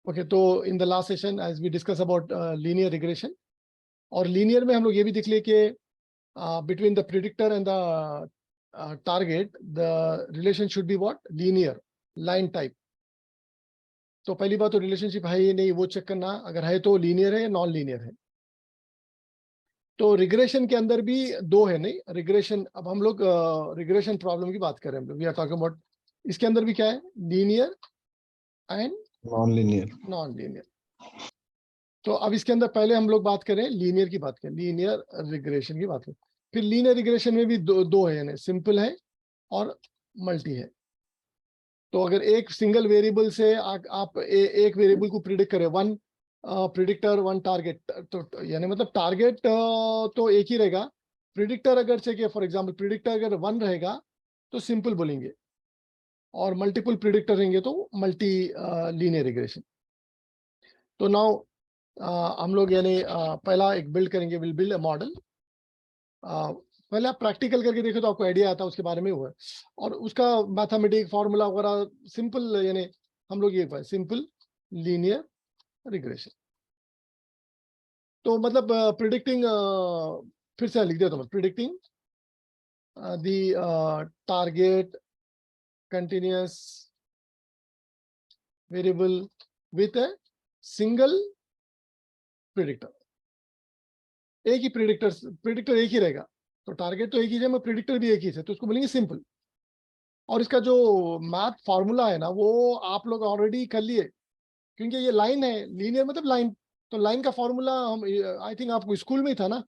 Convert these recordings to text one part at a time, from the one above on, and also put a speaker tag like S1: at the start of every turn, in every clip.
S1: Okay, तो in the last session as we discuss about linear regression, और linear में हम लोग ये भी देख लिए कि between the predictor and the target the relation should be what, linear, line type. तो पहली बात तो रिलेशनशिप है या नहीं वो चेक करना, अगर है तो लीनियर है या नॉन लीनियर है। तो रिग्रेशन के अंदर भी दो है, नहीं रिग्रेशन, अब हम लोग रिग्रेशन प्रॉब्लम की बात करें, हम लोग वी आर टॉकिंग अबाउट, इसके अंदर भी क्या है, linear and
S2: non linear.
S1: Non linear. तो अब इसके अंदर पहले हम लोग बात करें लीनियर की, बात करें लीनियर रिग्रेशन की बात करें। फिर लीनियर रिग्रेशन में भी दो है, यानी सिंपल है और मल्टी है। तो अगर एक सिंगल वेरिएबल से आप एक वेरिएबल को प्रिडिक्ट करें, वन प्रिडिक्टर वन टारगेट, तो यानी मतलब टारगेट तो एक ही रहेगा, प्रिडिक्टर अगर चाहिए, फॉर एग्जांपल प्रिडिक्टर अगर वन रहेगा तो सिंपल बोलेंगे, और मल्टीपल प्रिडिक्टर रहेंगे तो मल्टी लीनियर रिग्रेशन। तो नाउ हम लोग यानी पहला एक बिल्ड करेंगे, विल बिल्ड अ मॉडल। पहले आप प्रैक्टिकल करके देखो तो आपको आइडिया आता है उसके बारे में हुआ है, और उसका मैथमेटिक फार्मूला वगैरह सिंपल, यानी हम लोग ये सिंपल लीनियर रिग्रेशन। तो मतलब प्रिडिक्टिंग, फिर से लिख दिया तो, predicting the target continuous variable with a single predictor. एक ही प्रिडिक्टर एक ही रहेगा, तो टारगेट तो एक ही है, मैं प्रिडिक्टर भी एक ही है, तो उसको बोलेंगे सिंपल। और इसका जो मैथ फार्मूला है ना, वो आप लोग ऑलरेडी कर लिए, क्योंकि ये लाइन है, लीनियर मतलब लाइन, तो लाइन का फार्मूला हम, आई थिंक आपको स्कूल में ही था ना,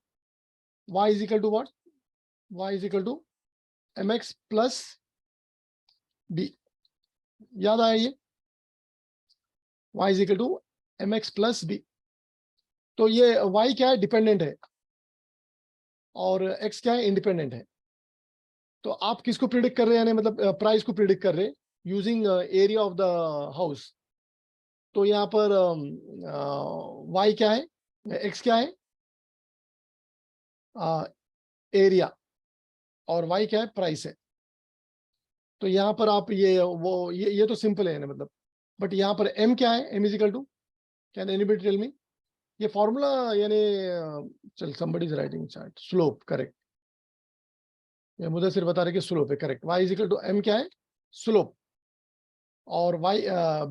S1: y is equal to what, y is equal to mx plus b, याद आया ये, y is equal to mx plus b। तो ये y क्या है, डिपेंडेंट है, और x क्या है, इंडिपेंडेंट है। तो आप किसको प्रिडिक्ट कर रहे हैं, यानी मतलब प्राइस को प्रिडिक्ट कर रहे हैं using area of the house. तो यहाँ पर y क्या है, x क्या है, एरिया, और y क्या है, प्राइस है। तो यहाँ पर आप ये तो सिंपल है ना, मतलब, बट यहाँ पर m क्या है, m is equal to, can anybody tell me ये फॉर्मूला, यानी चल somebody is writing chart, slope, correct, ये मुझे सिर्फ बता रहे कि स्लोप है, correct. y is equal to m क्या है, स्लोप, और y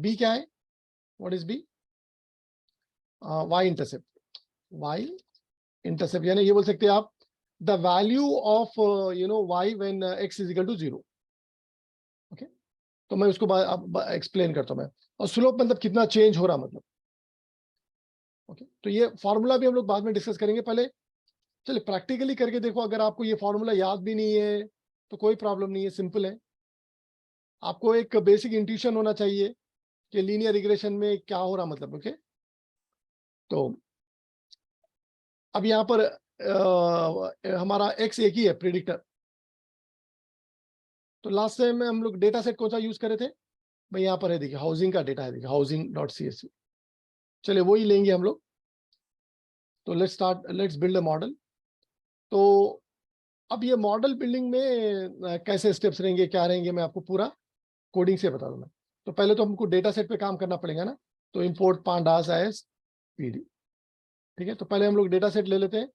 S1: b क्या है, what is b, y intercept, y intercept, यानी ये बोल सकते हैं आप the value of y when x is equal to 0। Okay, तो मैं उसको एक्सप्लेन करता हूं मैं, और स्लोप मतलब कितना चेंज हो रहा, मतलब। ओके, तो ये फॉर्मूला भी हम लोग बाद में डिस्कस करेंगे, पहले चलिए प्रैक्टिकली करके देखो। अगर आपको ये फॉर्मूला याद भी नहीं है तो कोई प्रॉब्लम नहीं है, सिंपल है। आपको एक बेसिक इंट्यूशन होना चाहिए कि लीनियर रिग्रेशन में क्या हो रहा, मतलब। ओके, तो अब यहाँ पर हमारा x एक ही है, प्रिडिक्टर। तो लास्ट टाइम में हम लोग डेटा सेट कौन सा यूज करे थे भाई, यहाँ पर है, देखिए हाउसिंग का डेटा है, देखिए housing.csv। चलिए वही लेंगे हम लोग। तो लेट्स बिल्ड अ मॉडल। तो अब ये मॉडल बिल्डिंग में कैसे स्टेप्स रहेंगे, क्या रहेंगे, मैं आपको पूरा कोडिंग से बता दूंगा। तो पहले तो हमको डेटा सेट पे काम करना पड़ेगा ना, तो इंपोर्ट पांडास एज पीडी। ठीक है, तो पहले हम लोग डेटा सेट ले लेते हैं,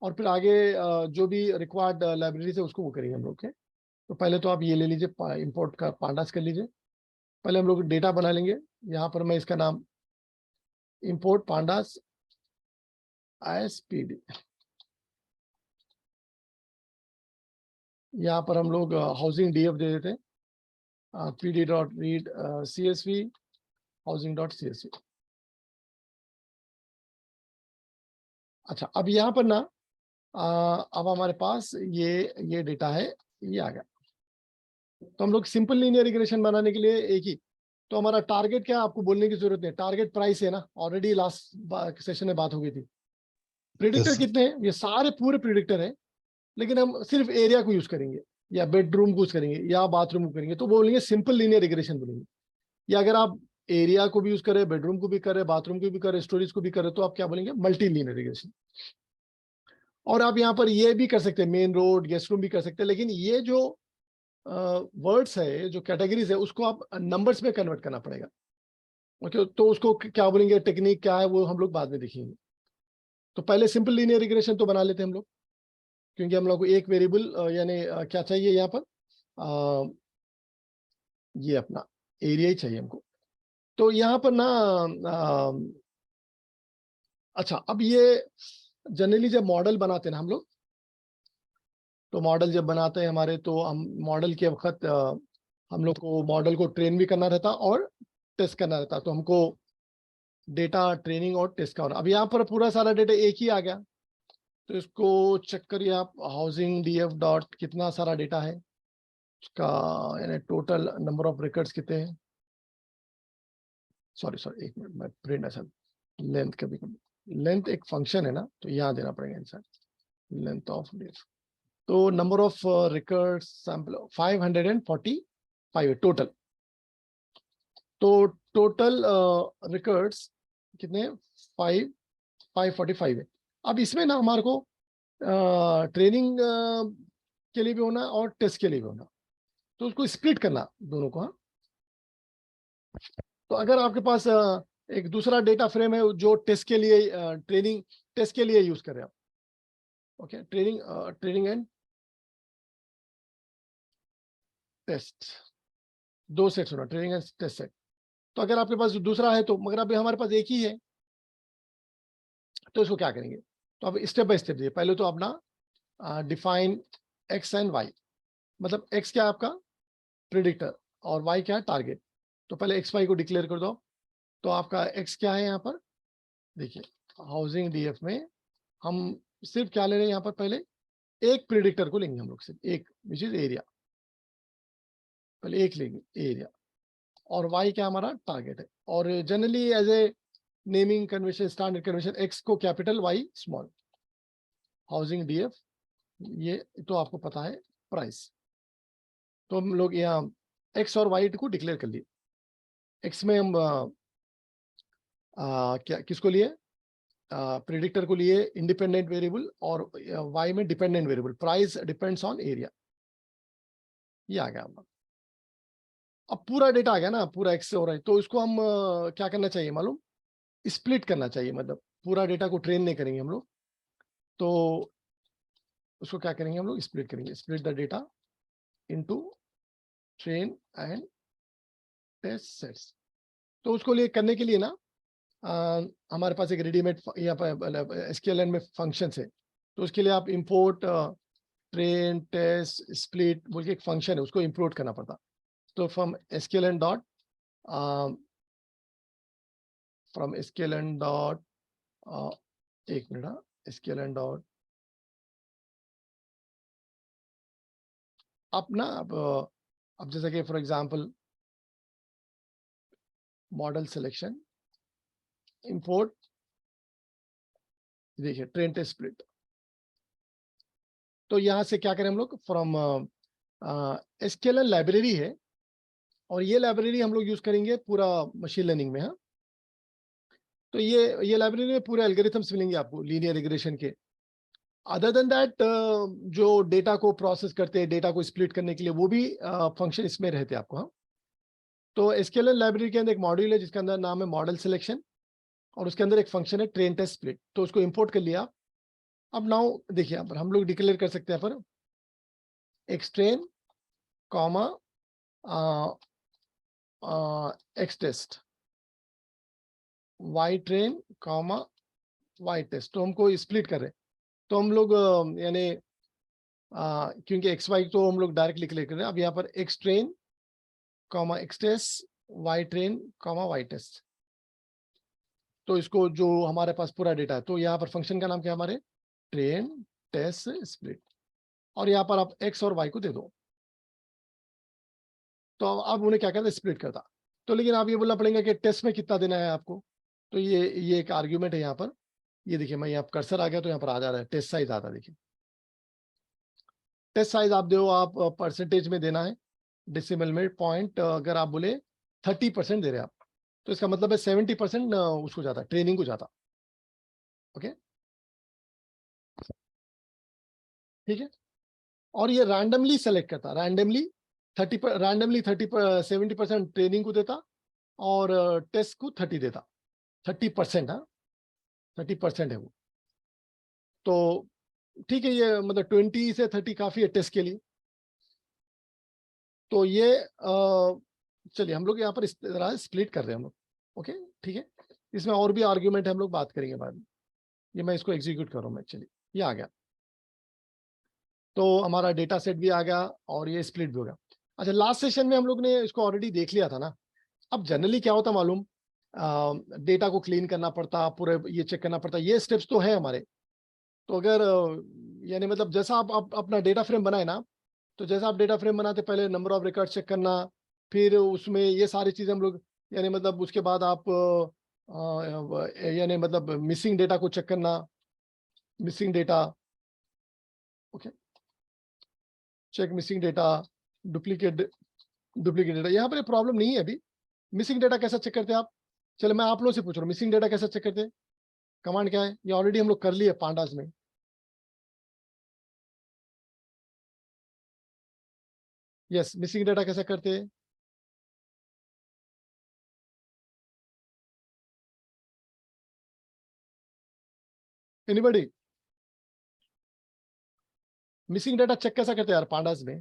S1: और फिर आगे जो भी रिक्वायर्ड लाइब्रेरी है उसको वो करेंगे हम लोग के। तो पहले तो आप ये ले लीजिए, इंपोर्ट का पांडास कर लीजिए। पहले हम लोग डेटा बना लेंगे, यहाँ पर मैं इसका नाम इंपोर्ट पांडास एज पीडी, यहाँ पर हम लोग हाउसिंग डीएफ दे देते हैं, pd.read csv housing.csv। अच्छा, अब यहाँ पर ना अब हमारे पास ये डेटा है, ये आ गया। तो हम लोग सिंपल लीनियर रिग्रेशन बनाने के लिए एक ही, तो हमारा टारगेट क्या है, आपको बोलने की जरूरत नहीं, टारगेट प्राइस है ना, ऑलरेडी लास्ट सेशन में बात हो गई थी। Predictor
S2: Yes.
S1: कितने हैं, ये सारे पूरे प्रिडिक्टर हैं, लेकिन हम सिर्फ एरिया को यूज करेंगे, या बेडरूम को यूज करेंगे, या बाथरूम को करेंगे, तो बोलेंगे सिंपल लीनियर रिग्रेशन बोलेंगे। या अगर आप एरिया को भी यूज करें, बेडरूम को भी करें, बाथरूम को भी करें, स्टोरेज को भी करें, तो आप क्या बोलेंगे, मल्टी लीनियर रिग्रेशन। और आप यहाँ पर ये भी कर सकते हैं, मेन रोड, गेस्ट रूम भी कर सकते हैं, लेकिन ये जो वर्ड्स है, जो कैटेगरीज है, उसको आप नंबर्स में कन्वर्ट करना पड़ेगा। ओके, तो उसको क्या बोलेंगे, टेक्निक क्या है वो हम लोग बाद में देखेंगे। तो पहले सिंपल लीनियर रिग्रेशन तो बना लेते हैं हम लोग, क्योंकि हम लोग को एक वेरिएबल यानी क्या चाहिए यहाँ पर, ये अपना एरिया ही चाहिए हमको। तो यहाँ पर ना अच्छा, अब ये जनरली जब मॉडल बनाते हैं ना हम लोग, तो मॉडल जब बनाते हैं हमारे, तो हम मॉडल के वक्त हम लोग को मॉडल को ट्रेन भी करना रहता और टेस्ट करना रहता। तो हमको डेटा ट्रेनिंग और टेस्ट का होना। अब यहाँ पर पूरा सारा डेटा एक ही आ गया, तो इसको चेक करिए आप, हाउसिंग डीएफ डॉट कितना सारा डेटा है उसका, यानी टोटल नंबर ऑफ रिकॉर्ड्स कितने हैं। सॉरी, एक मिनट, मैं प्रिंट असल लेंथ, कभी कभी लेंथ एक फंक्शन है ना, तो यहाँ देना पड़ेगा आंसर, लेंथ ऑफ डीएफ। तो number of records sample 545 total. तो टोटल रिकॉर्ड्स कितने, 545 है। अब इसमें ना हमारे को ट्रेनिंग के लिए भी होना और टेस्ट के लिए भी होना, तो उसको स्प्लिट करना दोनों को। हाँ, तो अगर आपके पास एक दूसरा डेटा फ्रेम है जो टेस्ट के लिए, ट्रेनिंग टेस्ट के लिए यूज कर रहे हैं आप, ओके, ट्रेनिंग एंड टेस्ट, दो सेट्स होना, ट्रेनिंग एंड टेस्ट सेट। तो अगर आपके पास दूसरा है तो, मगर अभी हमारे पास एक ही है, तो इसको क्या करेंगे, तो अब स्टेप बाय स्टेप दिए। पहले तो अपना डिफाइन एक्स एंड वाई, मतलब एक्स क्या है आपका प्रिडिक्टर और वाई क्या है टारगेट। तो पहले एक्स वाई को डिक्लेयर कर दो। तो आपका एक्स क्या है यहाँ पर, देखिए हाउसिंग डीएफ में हम सिर्फ क्या ले रहे हैं यहाँ पर, पहले एक प्रिडिक्टर को लेंगे हम लोग, सिर्फ एक, विच इज एरिया, पहले एक लेंगे एरिया, और वाई क्या हमारा टारगेट है। और generally as a naming convention, standard convention, X को capital Y small, housing DF, ये तो आपको पता है प्राइस। तो हम लोग यहाँ एक्स और वाई को डिक्लेयर कर लिए। एक्स में हम क्या किसको लिए, प्रिडिक्टर को लिए इंडिपेंडेंट वेरिएबल, और वाई में dependent variable, price depends on area, ये आ गया हमारा। अब पूरा डेटा आ गया ना, पूरा एक्स से हो रहा है, तो इसको हम क्या करना चाहिए मालूम, स्प्लिट करना चाहिए, मतलब पूरा डेटा को ट्रेन नहीं करेंगे हम लोग, तो उसको क्या करेंगे हम लोग, स्प्लिट करेंगे, split the data into train and test sets. तो उसको लिए करने के लिए ना हमारे पास एक रेडीमेड यहाँ पर एसक्यूएल में फंक्शन है, तो उसके लिए आप इंपोर्ट ट्रेन टेस्ट स्प्लिट बोल के एक फंक्शन है, उसको इंपोर्ट करना पड़ता। तो फ्रॉम एसक्यूएल डॉट एक मिनट, एसक्यूएल डॉट अपना, अब जैसे कि for example model selection import, देखिए ट्रेन टेस्ट स्प्लिट। तो यहां से क्या करें हम लोग, फ्रॉम एसक्यूएल लाइब्रेरी है, और ये लाइब्रेरी हम लोग यूज करेंगे पूरा मशीन लर्निंग में। हाँ, तो ये लाइब्रेरी में पूरे एल्गोरिथम्स मिलेंगे आपको लीनियर रिग्रेशन के। अदर देन दैट जो डेटा को प्रोसेस करते हैं, डेटा को स्प्लिट करने के लिए, वो भी फंक्शन इसमें रहते हैं आपको। हाँ, तो एसक्यूएल लाइब्रेरी के अंदर एक मॉड्यूल है जिसका अंदर नाम है मॉडल सिलेक्शन, और उसके अंदर एक फंक्शन है ट्रेन टेस्ट स्प्लिट, तो उसको इंपोर्ट कर लिया। अब नाउ देखिए यहाँ पर हम लोग डिक्लेयर कर सकते हैं पर x train comma x test, Y train comma y test, तो हमको स्प्लिट कर रहे हैं। तो हम लोग यानी क्योंकि एक्स वाई तो हम लोग डायरेक्ट डिक्लेयर कर रहे हैं, अब यहाँ पर x train comma x test, Y train comma y test, तो इसको जो हमारे पास पूरा डेटा है, तो यहाँ पर फंक्शन का नाम क्या है हमारे, ट्रेन टेस्ट स्प्लिट, और यहाँ पर आप एक्स और वाई को दे दो। तो अब उन्हें क्या करता है, स्प्लिट करता। तो लेकिन आप ये बोलना पड़ेगा कि टेस्ट में कितना देना है आपको, तो ये एक आर्ग्यूमेंट है यहाँ पर। ये देखिए मैं यहाँ कर्सर आ गया तो यहाँ पर आ जा रहा है टेस्ट साइज आता है, देखिए टेस्ट साइज आप दो, आप परसेंटेज में देना है, डेसिमल में पॉइंट, अगर आप बोले 30% दे रहे हैं आप, तो इसका मतलब है 70% उसको जाता, ट्रेनिंग को जाता। ओके, ठीक है। और ये रैंडमली सेलेक्ट करता, रैंडमली 30 70% ट्रेनिंग को देता, और टेस्ट को 30 देता, 30%। हाँ 30% है वो। तो ठीक है, ये मतलब 20 से 30 काफी है टेस्ट के लिए। तो ये चलिए हम लोग यहाँ पर इस तरह स्प्लिट कर रहे हैं हम लोग। ओके ठीक है, इसमें और भी आर्ग्यूमेंट हम लोग बात करेंगे बाद में। ये मैं इसको एग्जीक्यूट कर रहा हूँ मैं, चलिए ये आ गया। तो हमारा डेटा सेट भी आ गया और ये स्प्लिट भी हो गया। अच्छा, लास्ट सेशन में हम लोग ने इसको ऑलरेडी देख लिया था ना। अब जनरली क्या होता मालूम, डेटा को क्लीन करना पड़ता, पूरे ये चेक करना पड़ता, ये स्टेप्स तो है हमारे। तो अगर यानी मतलब जैसा आप अपना डेटा फ्रेम बनाए ना, तो जैसा आप डेटा फ्रेम बनाते पहले नंबर ऑफ रिकॉर्ड चेक करना, फिर उसमें ये सारी चीजें हम लोग यानी मतलब उसके बाद आप यानी मतलब मिसिंग डेटा को चेक करना, missing data. Okay, check missing data, duplicate data. यहाँ पर प्रॉब्लम नहीं है अभी। मिसिंग डेटा कैसा चेक करते हैं आप? चलो मैं आप लोगों से पूछ रहा हूँ, मिसिंग डेटा कैसा चेक करते हैं? कमांड क्या है? ये ऑलरेडी हम लोग कर लिए पांडास में। यस, मिसिंग डेटा कैसा करते हैं? एनीबॉडी? मिसिंग डेटा चेक कैसा करते हैं यार पांडास में?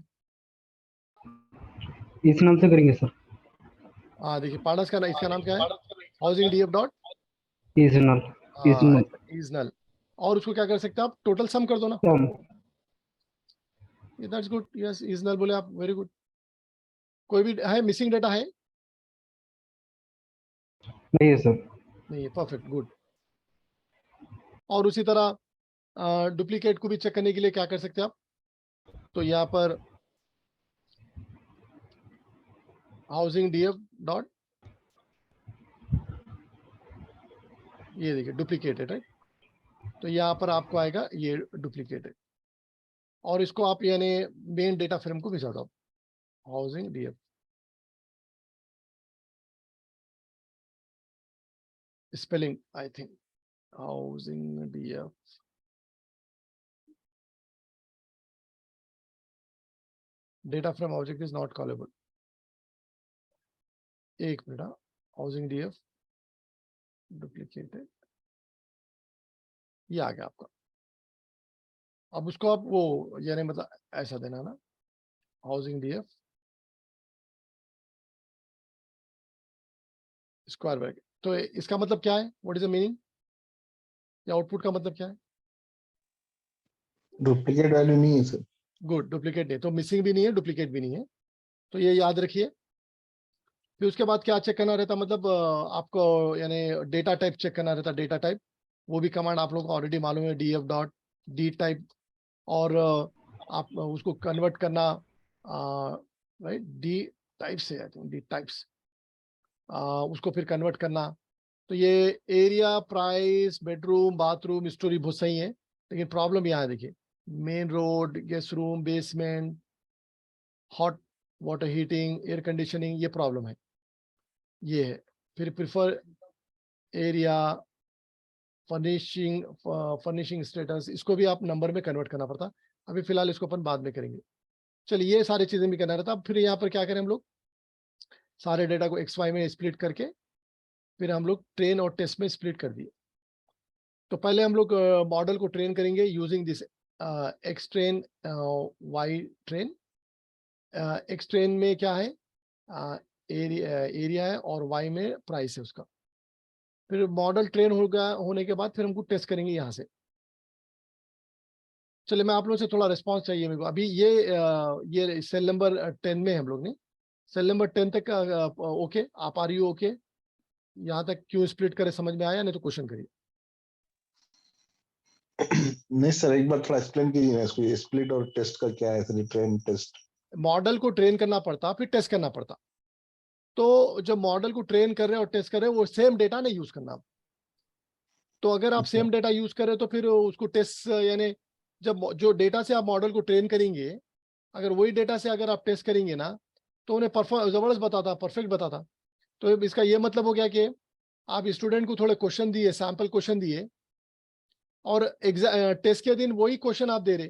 S2: इस नाम से करेंगे सर।
S1: हाँ देखिए, पांडास का इसका नाम क्या है? Housing DF dot
S2: seasonal.
S1: Seasonal. और उसको क्या कर सकते हैं आप? टोटल सम कर दो ना। That's good. यस, सीजनल बोले आप, वेरी गुड। कोई भी है मिसिंग डेटा है?
S2: नहीं है सर।
S1: नहीं है, परफेक्ट, गुड। और उसी तरह डुप्लीकेट को भी चेक करने के लिए क्या कर सकते हैं आप? तो यहाँ पर हाउसिंग डीएफ डॉट, ये देखिए डुप्लीकेटेड है, तो यहाँ पर आपको आएगा ये डुप्लीकेटेड। और इसको आप यानी मेन डेटा फ्रेम को भिजा दो, housing DF spelling, I think housing DF data frame object is not callable. एक मिनट, हाउसिंग डीएफ डुप्लीकेटेड, ये आ गया आपका। अब उसको आप वो यानी मतलब ऐसा देना ना, हाउसिंग डीएफ स्क्वायर ब्रैकेट। तो इसका मतलब क्या है? व्हाट इज द मीनिंग, या आउटपुट का मतलब क्या है?
S3: डुप्लीकेट वैल्यू नहीं है सर।
S1: गुड, डुप्लीकेट नहीं, तो मिसिंग भी नहीं है, डुप्लीकेट भी नहीं है, तो ये याद रखिए। फिर उसके बाद क्या चेक करना रहता, मतलब आपको यानी डेटा टाइप चेक करना रहता, डेटा टाइप। वो भी कमांड आप लोगों को ऑलरेडी मालूम है, डीएफ डॉट डी टाइप। और आप उसको कन्वर्ट करना, राइट, डी टाइप से, आई थिंक डी टाइप्स, उसको फिर कन्वर्ट करना। तो ये area, price, bedroom, bathroom, story बहुत सही है, लेकिन प्रॉब्लम यहाँ है देखिए, main road, guest room, basement, hot water heating, air conditioning, ये प्रॉब्लम है, ये है। फिर prefer area, furnishing, furnishing status, इसको भी आप नंबर में कन्वर्ट करना पड़ता। अभी फिलहाल इसको अपन बाद में करेंगे। चलिए, ये सारी चीजें भी करना रहता। अब फिर यहाँ पर क्या करें हम लोग, सारे डेटा को एक्स वाई में स्प्लिट करके फिर हम लोग ट्रेन और टेस्ट में स्प्लिट कर दिए। तो पहले हम लोग मॉडल को ट्रेन करेंगे using this x train, y train. X train में क्या है, एरिया है, और वाई में प्राइस है उसका। फिर मॉडल ट्रेन होगा, होने के बाद फिर हमको टेस्ट करेंगे यहाँ से। चलिए, मैं आप लोगों से थोड़ा रिस्पांस चाहिए मेरे को। अभी ये सेल नंबर 10 में हम लोग ने, सेल नंबर 10 तक ओके, आप आ रही हो ओके? यहाँ तक क्यों स्प्लिट करे समझ में आया? नहीं तो क्वेश्चन करिए।
S3: नहीं सर, एक बार थोड़ा एक्सप्लेन कीजिए ना इसको, स्प्लिट और टेस्ट का क्या है सर, ट्रेन टेस्ट।
S1: मॉडल को ट्रेन करना पड़ता, फिर टेस्ट करना पड़ता। तो जब मॉडल को ट्रेन कर रहे हैं और टेस्ट कर रहे हैं, वो सेम डेटा नहीं यूज करना। तो अगर आप सेम डेटा यूज करें तो फिर उसको टेस्ट यानी जब जो डेटा से आप मॉडल को ट्रेन करेंगे, अगर वही डेटा से अगर आप टेस्ट करेंगे ना, तो उन्हें जबरदस्त बताता, परफेक्ट बताता। तो इसका ये मतलब हो गया कि आप स्टूडेंट को थोड़े क्वेश्चन दिए, सैंपल क्वेश्चन दिए, और टेस्ट के दिन वही क्वेश्चन आप दे रहे,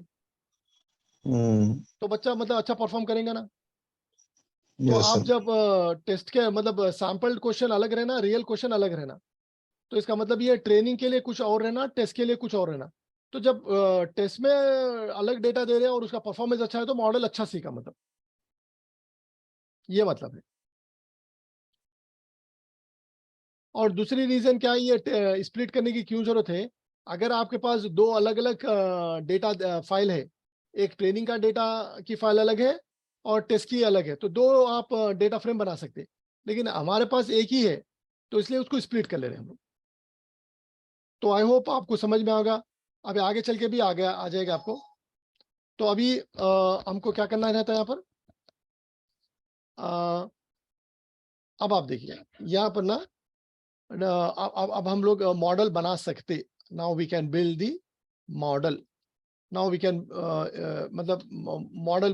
S1: तो बच्चा मतलब अच्छा परफॉर्म करेंगे ना। तो
S3: Yes,
S1: आप
S3: sir.
S1: जब टेस्ट के मतलब सैंपल्ड क्वेश्चन अलग रहना, रियल क्वेश्चन अलग रहना, तो इसका मतलब ये ट्रेनिंग के लिए कुछ और रहना, टेस्ट के लिए कुछ और रहना। तो जब टेस्ट में अलग डेटा दे रहे हैं और उसका परफॉर्मेंस अच्छा है तो मॉडल अच्छा सीखा, मतलब ये मतलब है। और दूसरी रीजन क्या है ये स्प्लिट करने की क्यों जरूरत है? अगर आपके पास दो अलग अलग डेटा फाइल है, एक ट्रेनिंग का डेटा की फाइल अलग है और टेस्ट की अलग है, तो दो आप डेटा फ्रेम बना सकते हैं, लेकिन हमारे पास एक ही है, तो इसलिए उसको स्प्लिट कर ले रहे हैं हम लोग। तो आई होप आपको समझ में आएगा, अभी आगे चल के भी आ जाएगा आपको। तो अभी हमको क्या करना रहता है यहाँ पर, अब आप देखिए यहाँ पर ना, अब हम लोग मॉडल बना सकते। Now we can build the model. Now we can मतलब मॉडल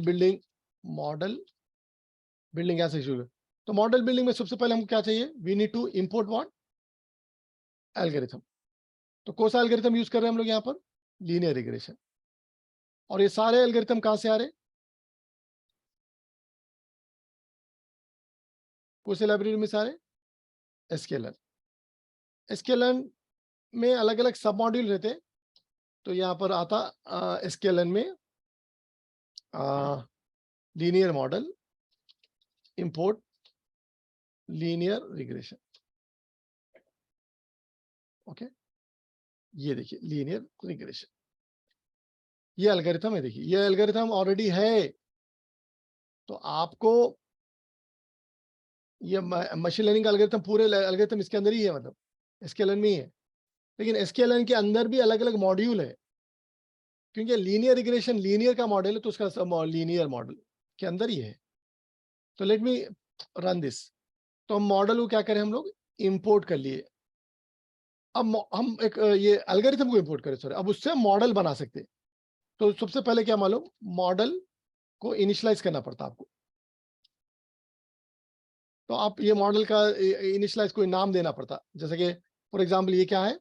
S1: बिल्डिंग ऐसे शुरू। तो मॉडल बिल्डिंग में सबसे पहले हमको क्या चाहिए, we need to import what, algorithm. तो कौन सा एल्गोरिथम यूज कर रहे हैं हम लोग यहाँ पर, लीनियर रिग्रेशन। और ये सारे एल्गोरिथम कहाँ से आ रहे हैं, कौन से लाइब्रेरी में से आ रहे हैं, एसक्यूएलएन। एसक्यूएलएन में अलग अलग सब मॉड्यूल रहते हैं। तो यहाँ पर आता एसक्यूएलएन में linear model, import linear regression. Okay, ये देखिए लीनियर रिग्रेशन, ये एल्गोरिथम है। देखिए ये एल्गोरिथम ऑलरेडी है, तो आपको ये मशीन लर्निंग का एल्गोरिथम, पूरे एल्गोरिथम इसके अंदर ही है, मतलब एसक्यूएलएन में ही है। लेकिन एसक्यूएलएन के अंदर भी अलग अलग मॉड्यूल है, क्योंकि लीनियर रिग्रेशन लीनियर का मॉडल है, तो उसका लीनियर मॉडल के अंदर ही है। तो लेट मी रन दिस। तो हम मॉडल को क्या करें, हम लोग इंपोर्ट कर लिए। अब हम एक ये एल्गोरिथम को इंपोर्ट करें, सॉरी, अब उससे मॉडल बना सकते हैं। तो सबसे पहले क्या मालूम, मॉडल को इनिशियलाइज करना पड़ता है आपको। तो आप ये मॉडल का इनिशियलाइज कोई नाम देना पड़ता, जैसे कि फॉर एग्जांपल ये क्या है,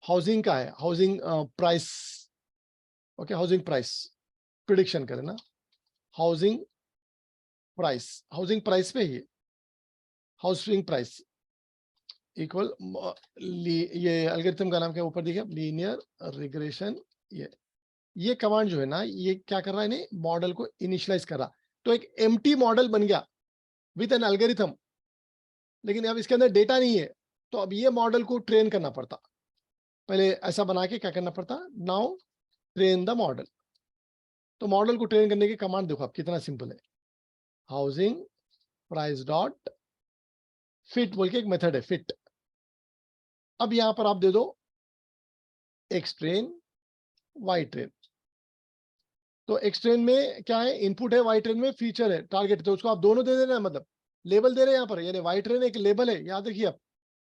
S1: हाउसिंग का है, housing price. Okay, housing price prediction करें ना, हाउसिंग प्राइस पे ये हाउसिंग प्राइस इक्वल, ये एल्गोरिथम का नाम क्या ऊपर देखिए, लीनियर रिग्रेशन। ये कमांड जो है ना, ये क्या कर रहा है, नहीं मॉडल को इनिशियलाइज कर रहा। तो एक एम्प्टी मॉडल बन गया विद एन एल्गोरिथम, लेकिन अब इसके अंदर डेटा नहीं है। तो अब ये मॉडल को ट्रेन करना पड़ता, पहले ऐसा बना के क्या करना पड़ता, नाउ ट्रेन द मॉडल। तो मॉडल को ट्रेन करने की कमांड देखो आप कितना सिंपल है, हाउसिंग प्राइस डॉट फिट बोल के एक मेथड है, फिट। अब यहां पर आप दे दो एक्स ट्रेन, वाई ट्रेन। तो एक्स ट्रेन में क्या है, इनपुट है, वाई ट्रेन में फीचर है, टारगेट। तो उसको आप दोनों दे देना, मतलब लेबल दे रहे हैं यहाँ पर, यानी वाई ट्रेन एक लेबल है, याद रखिए आप।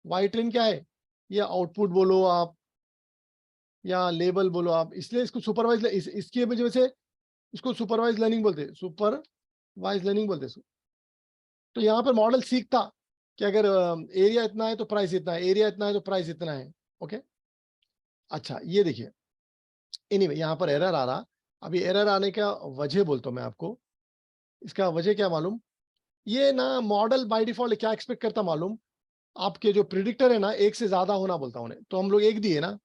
S1: वाई ट्रेन क्या है, ये आउटपुट बोलो आप या लेबल बोलो आप, इसलिए इसको सुपरवाइज इसकी वजह से इसको सुपरवाइज लर्निंग बोलते हैं, सुपरवाइज लर्निंग बोलते हैं। तो यहाँ पर मॉडल सीखता कि अगर एरिया इतना है तो प्राइस इतना है, एरिया इतना है तो प्राइस इतना है। ओके, अच्छा ये देखिए, एनीवे यहाँ पर एरर आ रहा। अभी एरर आने का वजह बोलता हूँ मैं आपको। इसका वजह क्या मालूम, ये ना मॉडल बाय डिफॉल्ट क्या एक्सपेक्ट करता मालूम, आपके जो प्रिडिक्टर है ना एक से ज्यादा होना बोलता हूँ उन्हें। तो हम लोग एक दिए ना,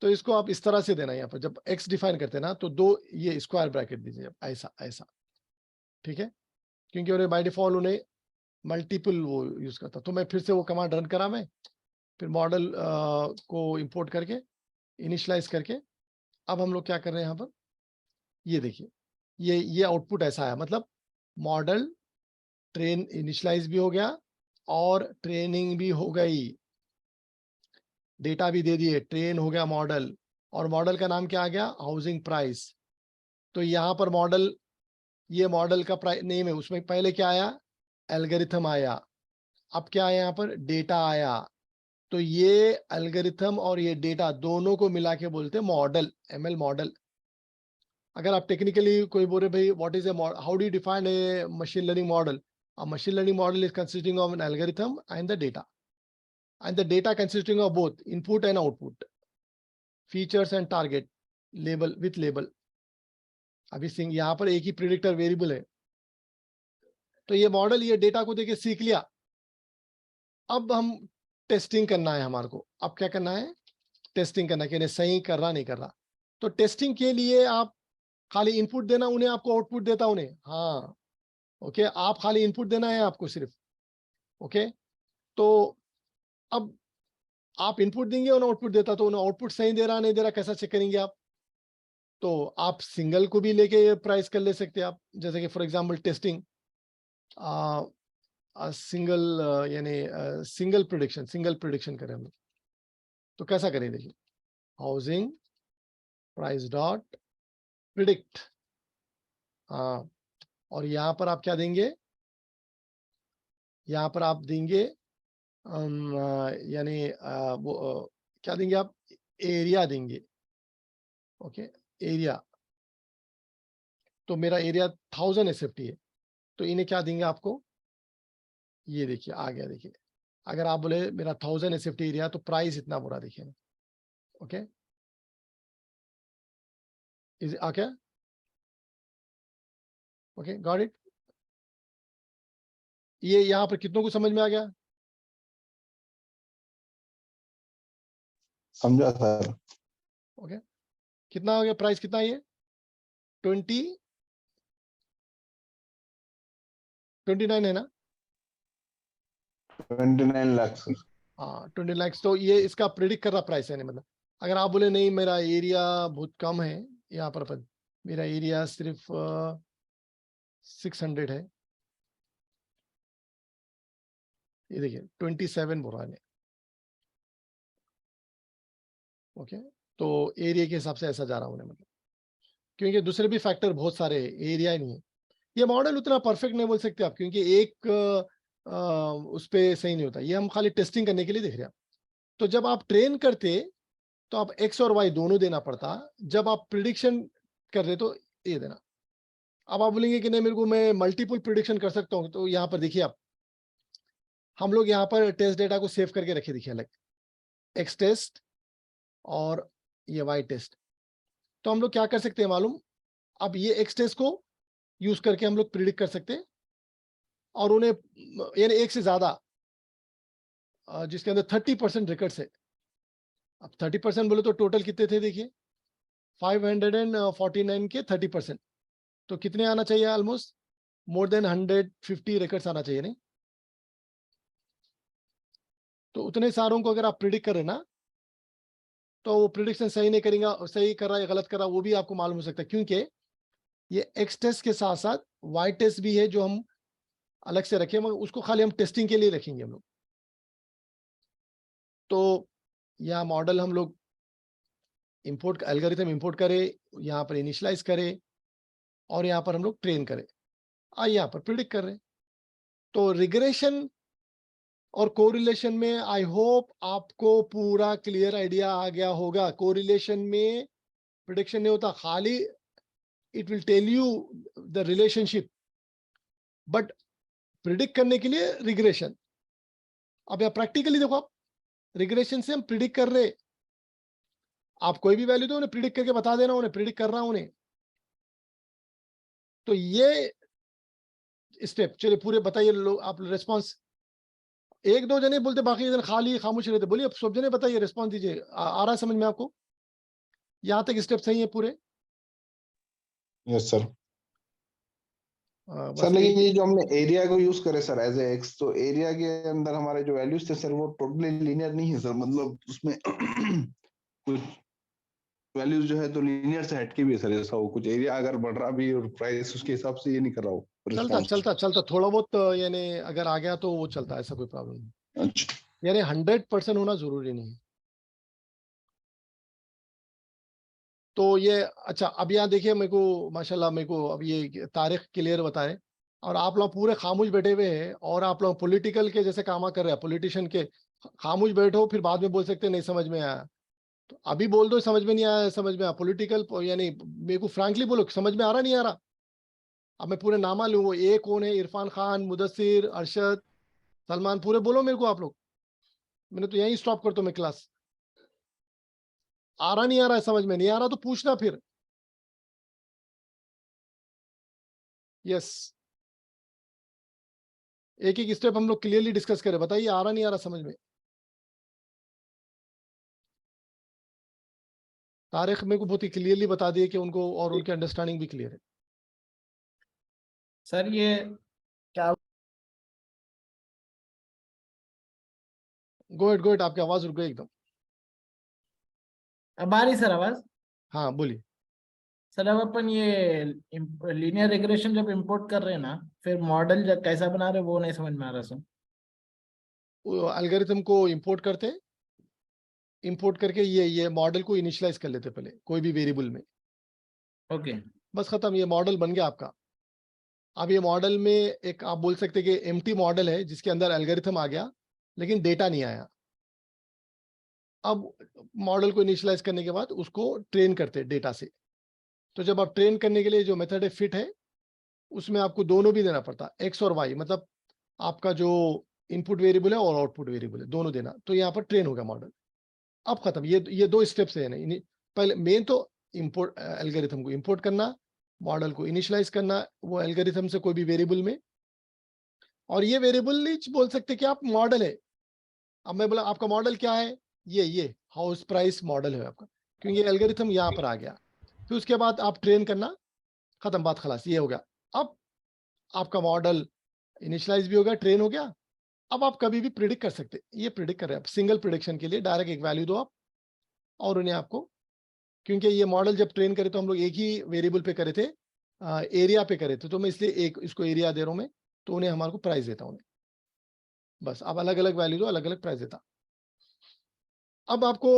S1: तो इसको आप इस तरह से देना, यहाँ पर जब एक्स डिफाइन करते हैं ना, तो दो ये स्क्वायर ब्रैकेट दीजिए, ऐसा ऐसा, ठीक है, क्योंकि उन्हें बाय डिफॉल्ट उन्हें मल्टीपल वो यूज करता। तो मैं फिर से वो कमांड रन करा, मैं फिर मॉडल को इंपोर्ट करके इनिशियलाइज करके, अब हम लोग क्या कर रहे हैं यहाँ पर, ये देखिए ये आउटपुट ऐसा आया, मतलब मॉडल ट्रेन इनिशियलाइज भी हो गया और ट्रेनिंग भी हो गई, डेटा भी दे दिए, ट्रेन हो गया मॉडल। और मॉडल का नाम क्या आ गया, हाउसिंग प्राइस। तो यहाँ पर मॉडल, ये मॉडल का प्राइस नेम है, उसमें पहले क्या आया, एल्गोरिथम आया। अब क्या आया यहाँ पर, डेटा आया। तो ये एल्गोरिथम और ये डेटा दोनों को मिला के बोलते हैं मॉडल, एमएल मॉडल। अगर आप टेक्निकली कोई बोल रहे भाई what is a model, how do you define a machine learning model, a machine learning model is consisting of an algorithm and the data consisting of both input and output, features and target, label with label. अभी सिंह यहाँ पर एक ही predictor variable है, तो ये model ये data को देके सीख लिया। अब हम टेस्टिंग करना है हमारे को। अब क्या करना है? टेस्टिंग करना है कि नहीं सही कर रहा नहीं कर रहा। तो टेस्टिंग के लिए आप खाली इनपुट देना उन्हें, आपको आउटपुट देता उन्हें। हाँ ओके, आप खाली इनपुट देना है आपको सिर्फ। ओके, तो अब आप इनपुट देंगे उन्हें आउटपुट देता, तो उन्हें आउटपुट सही दे रहा नहीं दे रहा कैसा चेक करेंगे आप? तो आप सिंगल को भी लेके प्राइस कर ले सकते हैं आप, जैसे कि फॉर एग्जांपल टेस्टिंग सिंगल यानी सिंगल प्रिडिक्शन करें हम लोग। तो कैसा करें देखिए, हाउसिंग प्राइस डॉट प्रिडिक्ट। हाँ, और यहाँ पर आप क्या देंगे? यहाँ पर आप देंगे यानी वो क्या देंगे आप? एरिया देंगे। Okay, area. तो मेरा एरिया 1000 SFT है, तो इन्हें क्या देंगे आपको? ये देखिए आ गया। देखिए अगर आप बोले मेरा 1000 SFT एरिया, तो प्राइस इतना बुरा देखिए। Okay, is okay, okay got it. ये यहाँ पर कितनों को समझ में आ गया?
S3: समझा सर।
S1: ओके, कितना हो गया? प्राइस कितना है ये? 29 है ना?
S3: 29 लाख सर।
S1: हाँ 20 लाख। तो ये इसका प्रिडिक्ट कर रहा प्राइस है। मतलब अगर आप बोले नहीं मेरा एरिया बहुत कम है, यहाँ पर मेरा एरिया सिर्फ 600 है, ये देखिए 27 बोल रहा है। ओके, तो एरिया के हिसाब से ऐसा जा रहा हूँ मतलब, क्योंकि दूसरे भी फैक्टर बहुत सारे, एरिया ही नहीं है। ये मॉडल उतना परफेक्ट नहीं बोल सकते आप, क्योंकि एक उस पे सही नहीं होता। ये हम खाली टेस्टिंग करने के लिए देख रहे हैं। तो जब आप ट्रेन करते तो आप एक्स और वाई दोनों देना पड़ता। जब आप प्रिडिक्शन कर रहे तो ये देना। अब आप बोलेंगे कि नहीं मेरे को मैं मल्टीपल प्रिडिक्शन कर सकता हूँ, तो यहाँ पर देखिए आप, हम लोग यहाँ पर टेस्ट डेटा को सेव करके रखे। देखिए अलग एक्स टेस्ट और ये वाई टेस्ट। तो हम लोग क्या कर सकते हैं मालूम? अब ये एक्स टेस्ट को यूज करके हम लोग प्रिडिक्ट कर सकते हैं, और उन्हें यानी एक से ज्यादा जिसके अंदर 30% रिकॉर्ड्स है। अब 30% बोले तो टोटल कितने थे देखिए, 549 के 30%, तो कितने आना चाहिए? ऑलमोस्ट मोर देन 150 रिकॉर्ड्स आना चाहिए नहीं? तो उतने सारों को अगर आप प्रिडिक्ट करें ना, तो वो प्रिडिक्शन सही नहीं करेगा, सही कर रहा है गलत कर रहा है वो भी आपको मालूम हो सकता है, क्योंकि ये एक्स टेस्ट के साथ साथ वाई टेस्ट भी है जो हम अलग से रखें, मगर उसको खाली हम टेस्टिंग के लिए रखेंगे हम लोग। तो यह मॉडल हम लोग इंपोर्ट एल्गोरिथम इंपोर्ट करें, यहाँ पर इनिशियलाइज करें, और यहाँ पर हम लोग ट्रेन करें, यहाँ पर प्रिडिक्ट कर रहे हैं। तो रिग्रेशन और कोरिलेशन में आई होप आपको पूरा क्लियर आइडिया आ गया होगा। कोरिलेशन में प्रिडिक्शन नहीं होता, खाली it will tell you the relationship, but predict करने के लिए रिग्रेशन। अब यहाँ प्रैक्टिकली देखो, आप रिग्रेशन से हम प्रिडिक्ट कर रहे, आप कोई भी वैल्यू दो उन्हें प्रिडिक्ट करके बता देना, उन्हें प्रिडिक्ट कर रहा हूं उन्हें। तो ये स्टेप चलिए पूरे बताइए लोग, आप रिस्पॉन्स। एक दो जने बोलते, बाकी जने खाली खामोश रहते। बोलिए सब जने बताइए, रिस्पॉन्स दीजिए। आ रहा है समझ में आपको? यहाँ तक स्टेप सही है पूरे?
S3: Yes sir.
S1: बस
S3: सर लेकिन
S1: एक
S3: ये जो हमने एरिया को यूज करे सर एज ए एक्स, तो एरिया के अंदर हमारे जो वैल्यूज थे सर वो टोटली लीनियर नहीं है सर, मतलब उसमें कुछ वैल्यूज जो है तो लीनियर से हटके भी है सर। जैसा वो कुछ एरिया अगर बढ़ रहा भी और प्राइस उसके हिसाब से ये नहीं कर रहा हो
S1: चलता
S3: रिस्पॉन्स।
S1: चलता चलता थोड़ा बहुत यानी अगर आ गया तो वो चलता है, ऐसा कोई प्रॉब्लम नहीं।
S3: अच्छा
S1: यानी 100% होना जरूरी नहीं है। तो ये अच्छा, अब यहाँ देखिए मेरे को माशाल्लाह, मेरे को अब ये तारीख क्लियर बताए, और आप लोग पूरे खामोश बैठे हुए हैं, और आप लोग पॉलिटिकल के जैसे काम कर रहे हैं, पॉलिटिशियन के। खामोश बैठो फिर बाद में बोल सकते हैं नहीं समझ में आया। तो अभी बोल दो समझ में नहीं आया, समझ में आया। पॉलिटिकल यानी मेरे को फ्रैंकली बोलो समझ में आ रहा नहीं आ रहा। अब मैं पूरे नामा लूँ, वो ए कौन है? इरफान खान, मुदस्सिर, अरशद, सलमान, पूरे बोलो मेरे को आप लोग। मैंने तो यहीं स्टॉप कर दो मैं क्लास। आ रहा नहीं आ रहा है, समझ में नहीं आ रहा तो पूछना फिर। यस एक एक स्टेप हम लोग क्लियरली डिस्कस करें, बताइए आ रहा नहीं आ रहा समझ में? तारिक मेरे को बहुत ही क्लियरली बता दिए कि उनको और उनकी अंडरस्टैंडिंग भी क्लियर है।
S4: सर ये क्या
S1: गो एट आपकी आवाज रुक गई एकदम।
S4: अब आ रही सर आवाज?
S1: हाँ बोलिए।
S4: सर अब अपन ये लीनियर रिग्रेशन जब इंपोर्ट कर रहे हैं ना, फिर मॉडल जब कैसा बना रहे हैं वो नहीं समझ में आ रहा सर।
S1: एल्गोरिथम को इंपोर्ट करते, इंपोर्ट करके ये मॉडल को इनिशियलाइज कर लेते पहले कोई भी वेरिएबल में।
S4: ओके।
S1: बस खत्म, ये मॉडल बन गया आपका। अब ये मॉडल में एक आप बोल सकते हैं कि एम्प्टी मॉडल है जिसके अंदर एल्गोरिथम आ गया लेकिन डेटा नहीं आया। अब मॉडल को इनिशियलाइज करने के बाद उसको ट्रेन करते हैं डेटा से। तो जब आप ट्रेन करने के लिए जो मेथड है फिट है, उसमें आपको दोनों भी देना पड़ता है, एक्स और वाई, मतलब आपका जो इनपुट वेरिएबल है और आउटपुट वेरिएबल है दोनों देना। तो यहाँ पर ट्रेन हो गया मॉडल। अब खत्म, ये दो स्टेप्स है ना। पहले मेन तो इंपोर्ट, एल्गोरिथम को इंपोर्ट करना, मॉडल को इनिशियलाइज करना वो एल्गोरिथम से कोई भी वेरिएबल में। और ये वेरिएबल नहीं बोल सकते कि आप मॉडल है। अब मैं बोला आपका मॉडल क्या है, ये हाउस प्राइस मॉडल है आपका, क्योंकि एल्गोरिथम यहाँ पर आ गया। फिर उसके बाद आप ट्रेन करना, खत्म, बात खलास, ये हो गया। अब आपका मॉडल इनिशियलाइज भी हो गया, ट्रेन हो गया। अब आप कभी भी प्रिडिक्ट कर सकते, ये प्रिडिक्ट कर रहे हैं आप सिंगल प्रिडिक्शन के लिए, डायरेक्ट एक वैल्यू दो आप और उन्हें आपको, क्योंकि ये मॉडल जब ट्रेन करे तो हम लोग एक ही वेरिएबल पे करे थे, एरिया पे करे थे, तो मैं इसलिए एक इसको एरिया दे रहा हूं मैं, तो उन्हें हमारे को प्राइस देता उन्हें। बस अब अलग अलग वैल्यू दो, अलग अलग प्राइस देता। अब आपको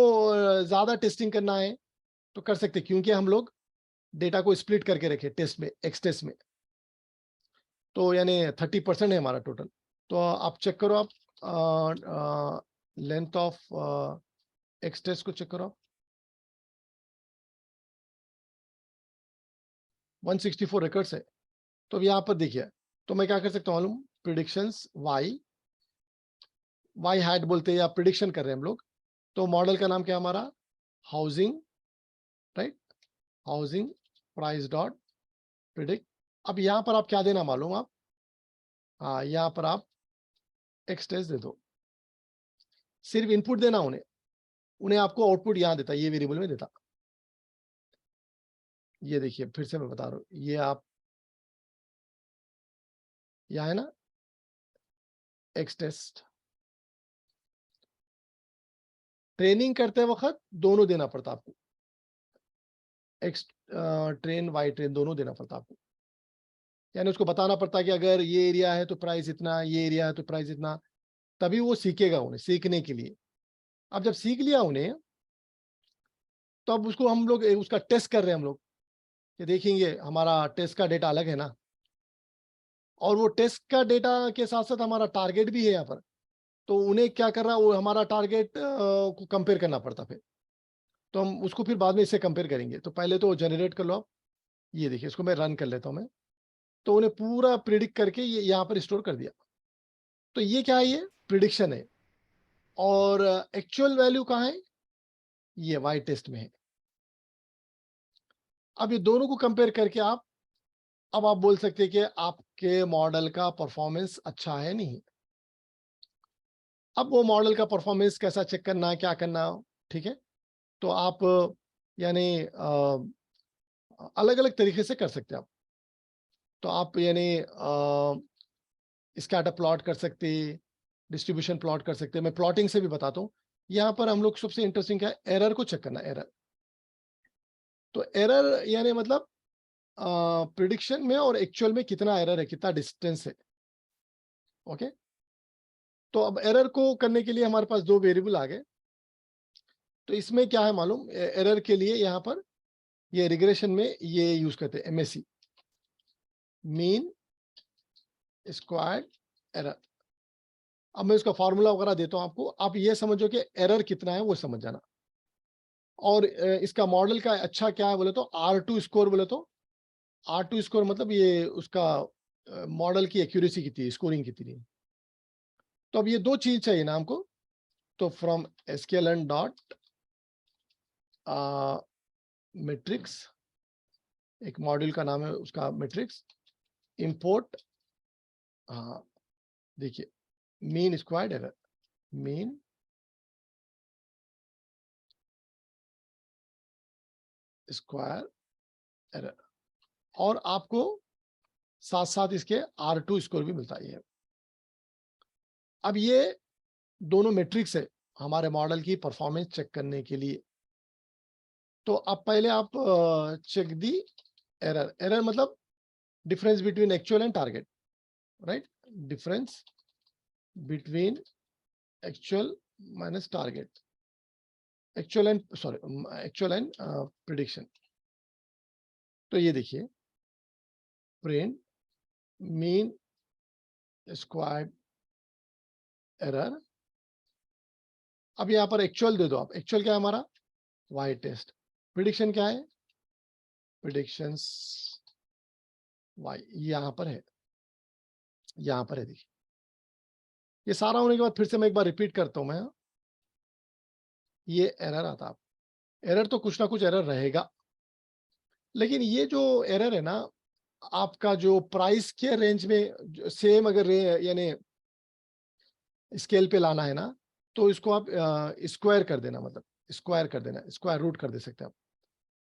S1: ज्यादा टेस्टिंग करना है तो कर सकते, क्योंकि हम लोग डेटा को स्प्लिट करके रखे टेस्ट में, एक्स टेस्ट में, तो यानी 30% है हमारा टोटल। तो आप चेक करो, आप लेंथ ऑफ एक्स टेस्ट को चेक करो आप, 164 रिकॉर्ड्स है। तो अब यहाँ पर देखिए, तो मैं क्या कर सकता हूँ मालूम, प्रिडिक्शंस वाई हैट बोलते हैं या प्रिडिक्शन कर रहे हैं हम लोग। तो मॉडल का नाम क्या है हमारा, housing, right, housing price dot predict. अब यहाँ पर आप क्या देना मालूम आप, हाँ यहाँ पर आप एक्स टेस्ट दे दो, सिर्फ इनपुट देना उन्हें, उन्हें आपको आउटपुट यहाँ देता, ये वेरिएबल में देता। ये देखिए फिर से मैं बता रहा हूँ, ये आप यहाँ है ना एक्स टेस्ट, ट्रेनिंग करते वक्त दोनों देना पड़ता आपको, एक्स ट्रेन वाई ट्रेन दोनों देना पड़ता आपको। यानी उसको बताना पड़ता कि अगर ये एरिया है तो प्राइस इतना, ये एरिया है तो प्राइस इतना, तभी वो सीखेगा उन्हें, सीखने के लिए। अब जब सीख लिया उन्हें, तो अब उसको हम लोग उसका टेस्ट कर रहे हैं हम लोग, कि देखेंगे हमारा टेस्ट का डेटा अलग है ना, और वो टेस्ट का डेटा के साथ साथ हमारा टारगेट भी है यहाँ पर। तो उन्हें क्या कर रहा है, वो हमारा टारगेट को कंपेयर करना पड़ता फिर। तो हम उसको फिर बाद में इससे कंपेयर करेंगे। तो पहले तो जनरेट कर लो आप, ये देखिए इसको मैं रन कर लेता हूँ मैं, तो उन्हें पूरा प्रिडिक्ट करके ये यहाँ पर स्टोर कर दिया। तो ये क्या है, ये प्रिडिक्शन है। और एक्चुअल वैल्यू कहाँ है, ये वाई टेस्ट में है। अब ये दोनों को कंपेयर करके अब आप बोल सकते हैं कि आपके मॉडल का परफॉर्मेंस अच्छा है नहीं। अब वो मॉडल का परफॉर्मेंस कैसा चेक करना है, क्या करना, ठीक है, तो आप यानी अलग अलग तरीके से कर सकते हैं आप। तो आप यानी स्कैटर प्लॉट कर सकते, डिस्ट्रीब्यूशन प्लॉट कर सकते हैं। मैं प्लॉटिंग से भी बताता हूँ। यहाँ पर हम लोग सबसे इंटरेस्टिंग क्या है, एरर को चेक करना, एरर। तो एरर यानी मतलब प्रिडिक्शन में और एक्चुअल में कितना एरर है, कितना डिस्टेंस है। ओके, तो अब एरर को करने के लिए हमारे पास दो वेरिएबल आ गए। तो इसमें क्या है मालूम, एरर के लिए यहाँ पर ये रिग्रेशन में ये यूज करते हैं एमएससी, मीन स्क्वायर्ड एरर। अब मैं उसका फॉर्मूला वगैरह देता हूं आपको, आप ये समझो कि एरर कितना है वो समझ जाना। और इसका मॉडल का अच्छा क्या है बोले तो R2 स्कोर, बोले तो R2 स्कोर मतलब ये उसका मॉडल की एक्यूरेसी कितनी है, स्कोरिंग कितनी है। तो अब ये दो चीज चाहिए ना हमको। तो फ्रॉम sklearn डॉट मैट्रिक्स, एक मॉड्यूल का नाम है उसका मैट्रिक्स, इंपोर्ट देखिए mean squared error, mean square error, और आपको साथ साथ इसके R2 स्कोर भी मिलता है। अब ये दोनों मैट्रिक्स है हमारे मॉडल की परफॉर्मेंस चेक करने के लिए। तो अब पहले आप चेक दी एरर, एरर मतलब difference between actual and target, right, difference between actual minus target, actual and prediction. तो ये देखिए प्रिंट मीन स्क्वायर्ड एरर। अब यहाँ पर एक्चुअल दे दो आप, एक्चुअल क्या है हमारा वाई टेस्ट, प्रिडिक्शन क्या है, प्रिडिक्शंस वाई, यहाँ पर है, यहाँ पर है। देखिए ये सारा होने के बाद फिर से मैं एक बार रिपीट करता हूं मैं, ये एरर आता है, एरर तो कुछ ना कुछ एरर रहेगा, लेकिन ये जो एरर है ना, आपका जो प्राइस के रेंज में सेम अगर यानी स्केल पे लाना है ना, तो इसको आप स्क्वायर कर देना, मतलब स्क्वायर कर देना, स्क्वायर रूट कर दे सकते हैं आप।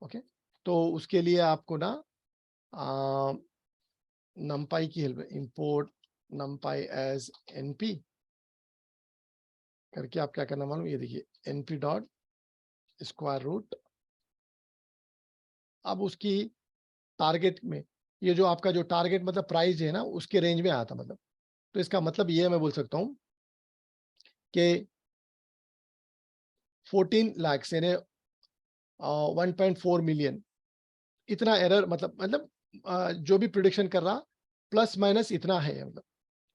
S1: ओके, तो उसके लिए आपको ना numpy की help, import numpy as np करके आप क्या करना मालूम, ये देखिए np डॉट स्क्वायर रूट। अब उसकी टारगेट में, ये जो आपका जो टारगेट मतलब प्राइस है ना, उसके रेंज में आया था, मतलब तो इसका मतलब ये मैं बोल सकता हूँ कि 14 लाख यानी 1.4 मिलियन, इतना एरर, मतलब जो भी प्रिडिक्शन कर रहा प्लस माइनस इतना है, मतलब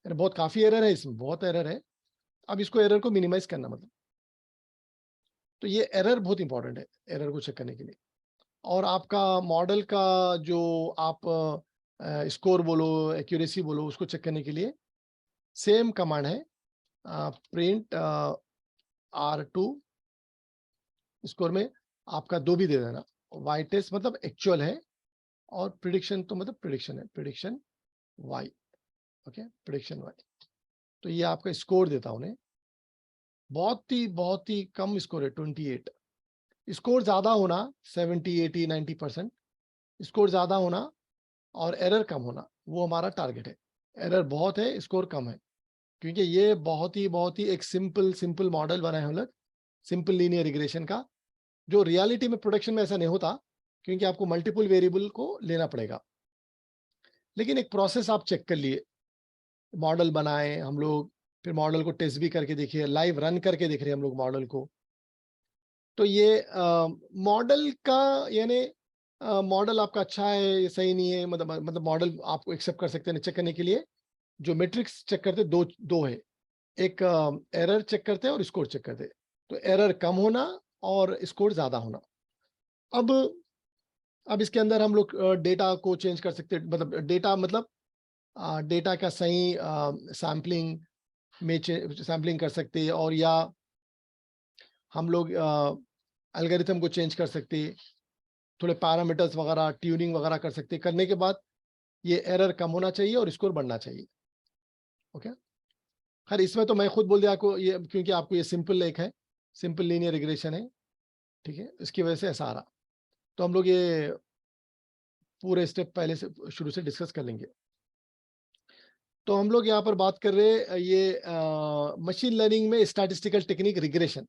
S1: यानी बहुत काफी एरर है, इसमें बहुत एरर है। अब इसको एरर को मिनिमाइज करना, मतलब तो ये एरर बहुत इंपॉर्टेंट है एरर को चेक करने के लिए। और आपका मॉडल का जो आप स्कोर बोलो, एक्यूरेसी बोलो, उसको चेक करने के लिए सेम कमांड है, प्रिंट R2 स्कोर में आपका 2 भी दे देना, वाई टेस्ट मतलब एक्चुअल है, और प्रिडिक्शन तो मतलब प्रिडिक्शन है, prediction y. Okay, prediction y. तो ये आपका स्कोर देता उन्हें, बहुत ही कम स्कोर है 28। स्कोर ज्यादा होना 70, 80, 90%, स्कोर ज्यादा होना और एरर कम होना, वो हमारा टारगेट है। एरर बहुत है, स्कोर कम है, क्योंकि ये बहुत ही एक सिंपल मॉडल बना है हम लोग, सिंपल लीनियर रिग्रेशन का, जो रियलिटी में प्रोडक्शन में ऐसा नहीं होता, क्योंकि आपको मल्टीपल वेरिएबल को लेना पड़ेगा। लेकिन एक प्रोसेस आप चेक कर लिए, मॉडल बनाए हम लोग, फिर मॉडल को टेस्ट भी करके देखिए, लाइव रन करके देख रहे हैं हम लोग मॉडल को। तो ये मॉडल का यानी मॉडल आपका अच्छा है सही नहीं है, मतलब मॉडल आपको एक्सेप्ट कर सकते हैं चेक करने के लिए। जो मैट्रिक्स चेक करते दो है, एक एरर चेक करते हैं और स्कोर चेक करते हैं। तो एरर कम होना और स्कोर ज्यादा होना। अब इसके अंदर हम लोग डेटा को चेंज कर सकते हैं, मतलब डेटा का सही सैम्पलिंग में सैम्पलिंग कर सकते हैं, और या हम लोग एल्गोरिथम को चेंज कर सकते हैं, थोड़े पैरामीटर्स वगैरह ट्यूनिंग वगैरह कर सकते हैं। करने के बाद ये एरर कम होना चाहिए और स्कोर बढ़ना चाहिए। ओके, खैर इसमें तो मैं खुद बोल दिया आपको ये, क्योंकि आपको ये सिंपल एक है, सिंपल लीनियर रिग्रेशन है, ठीक है, इसकी वजह से ऐसा आ रहा। तो हम लोग ये पूरे स्टेप पहले से शुरू से डिस्कस कर लेंगे। तो हम लोग यहाँ पर बात कर रहे हैं ये मशीन लर्निंग में स्टैटिस्टिकल टेक्निक रिग्रेशन।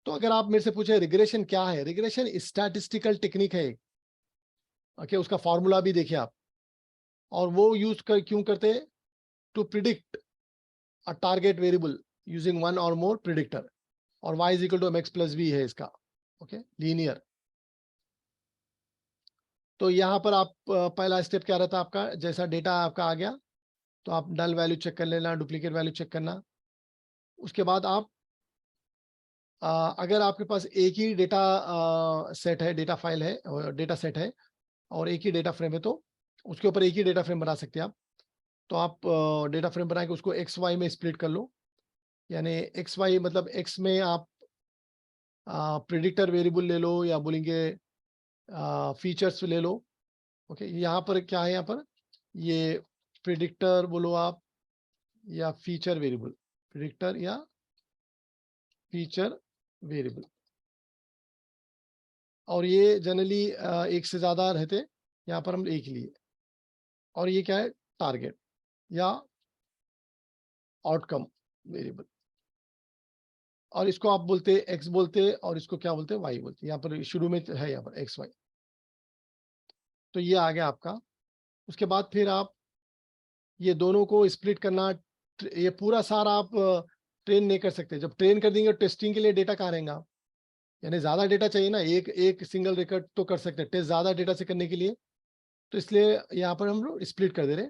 S1: तो अगर आप मेरे से पूछे रिग्रेशन क्या है, रिग्रेशन स्टैटिस्टिकल टेक्निक है। ओके, उसका फॉर्मूला भी देखिए आप, और वो यूज क्यों करते हैं, to predict a target variable using one और मोर प्रिडिक्टर, और y is equal to mx plus b है इसका। Okay, linear. तो यहाँ पर आप पहला स्टेप क्या रहता है आपका, जैसा डेटा आपका आ गया तो आप नल वैल्यू चेक कर लेना, डुप्लीकेट वैल्यू चेक करना। उसके बाद आप अगर आपके पास एक ही डेटा सेट है, डेटा फाइल है, डेटा सेट है, और एक ही डेटा फ्रेम है, तो उसके ऊपर एक ही डेटा फ्रेम बना सकते हैं आप। तो आप डेटा फ्रेम बना के उसको एक्स वाई में स्प्लिट कर लो, यानी एक्स वाई मतलब एक्स में आप प्रिडिक्टर वेरिएबल ले लो, या बोलेंगे फीचर्स ले लो। ओके, यहाँ पर क्या है, यहाँ पर ये प्रिडिक्टर बोलो आप, या फीचर वेरिएबल, प्रिडिक्टर या फीचर वेरिएबल। और ये जनरली एक से ज्यादा रहते, यहाँ पर हम एक लिए। और ये क्या है, टारगेट या आउटकम वेरिएबल। और इसको आप बोलते एक्स बोलते, और इसको क्या बोलते हैं, वाई बोलते। यहाँ पर शुरू में है यहाँ पर एक्स वाई। तो ये आ गया आपका। उसके बाद फिर आप ये दोनों को स्प्लिट करना, ये पूरा सारा आप ट्रेन नहीं कर सकते। जब ट्रेन कर देंगे टेस्टिंग के लिए डेटा कहाँ रहेगा, यानी ज्यादा डेटा चाहिए ना, एक सिंगल रिकॉर्ड तो कर सकते हैं टेस्ट ज्यादा डेटा से करने के लिए। तो इसलिए यहाँ पर हम लोग स्प्लिट कर दे रहे।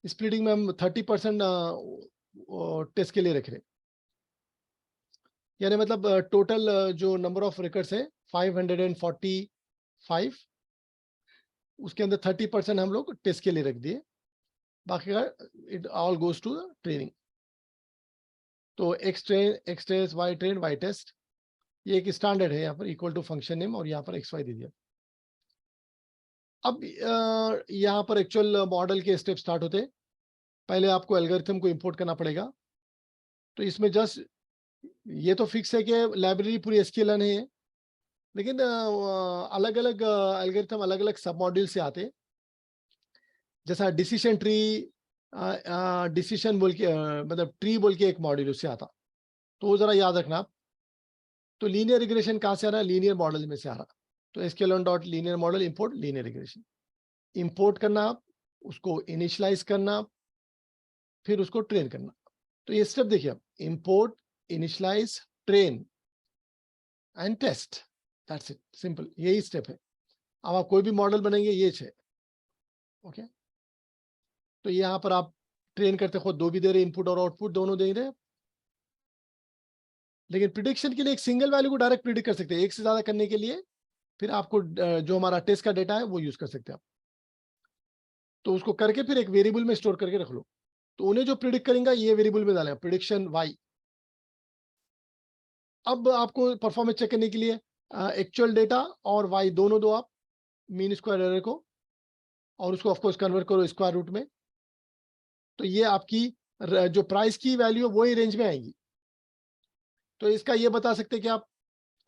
S1: स्प्लिटिंग में हम 30% टेस्ट के लिए रख रहे, यानी मतलब टोटल जो नंबर ऑफ रिकॉर्ड्स है 545, उसके अंदर 30% हम लोग टेस्ट के लिए रख दिए, बाकी का it all goes to training. तो X train, X test, Y train, Y test, ये एक स्टैंडर्ड है यहाँ पर, इक्वल टू फंक्शन नेम, और यहाँ पर एक्स वाई दे दिया। अब यहाँ पर एक्चुअल मॉडल के स्टेप स्टार्ट होते हैं। पहले आपको एल्गोरिथम को इंपोर्ट करना पड़ेगा। तो इसमें जस्ट ये तो फिक्स है कि लाइब्रेरी पूरी एसक्यूएल है, लेकिन अलग अलग एल्गोरिथम अलग अलग सब मॉड्यूल से आते, जैसा डिसीजन ट्री, डिसीजन बोल के मतलब ट्री बोल के एक मॉड्यूल उससे आता, तो वो जरा याद रखना आप। तो लीनियर रिग्रेशन कहाँ से आ रहा है, लीनियर मॉडल में से आ रहा। तो sklearn.linear model import linear regression import करना, आप उसको इनिशियलाइज करना, फिर उसको ट्रेन करना। तो ये स्टेप देखिए आप, import, initialise, train and test, that's it, simple, यही स्टेप है। अब आप कोई भी मॉडल बनाएंगे ये 6, ओके। तो यहाँ पर आप ट्रेन करते खुद दो भी दे रहे, इनपुट और आउटपुट दोनों दे रहे, लेकिन प्रिडिक्शन के लिए एक सिंगल वैल्यू को डायरेक्ट प्रिडिक्ट कर सकते हैं। एक से ज्यादा करने के लिए फिर आपको जो हमारा टेस्ट का डेटा है वो यूज कर सकते हैं आप। तो उसको करके फिर एक वेरिएबल में स्टोर करके रख लो। तो उन्हें जो प्रिडिक्ट करेंगे ये वेरिएबल में डालेंगे, प्रिडिक्शन वाई। अब आपको परफॉर्मेंस चेक करने के लिए एक्चुअल डेटा और वाई दोनों दो आप, मीन स्क्वायर एरर को, और उसको ऑफकोर्स कन्वर्ट करो स्क्वायर रूट में। तो ये आपकी जो प्राइस की वैल्यू है वही रेंज में आएगी। तो इसका ये बता सकते हैं कि आप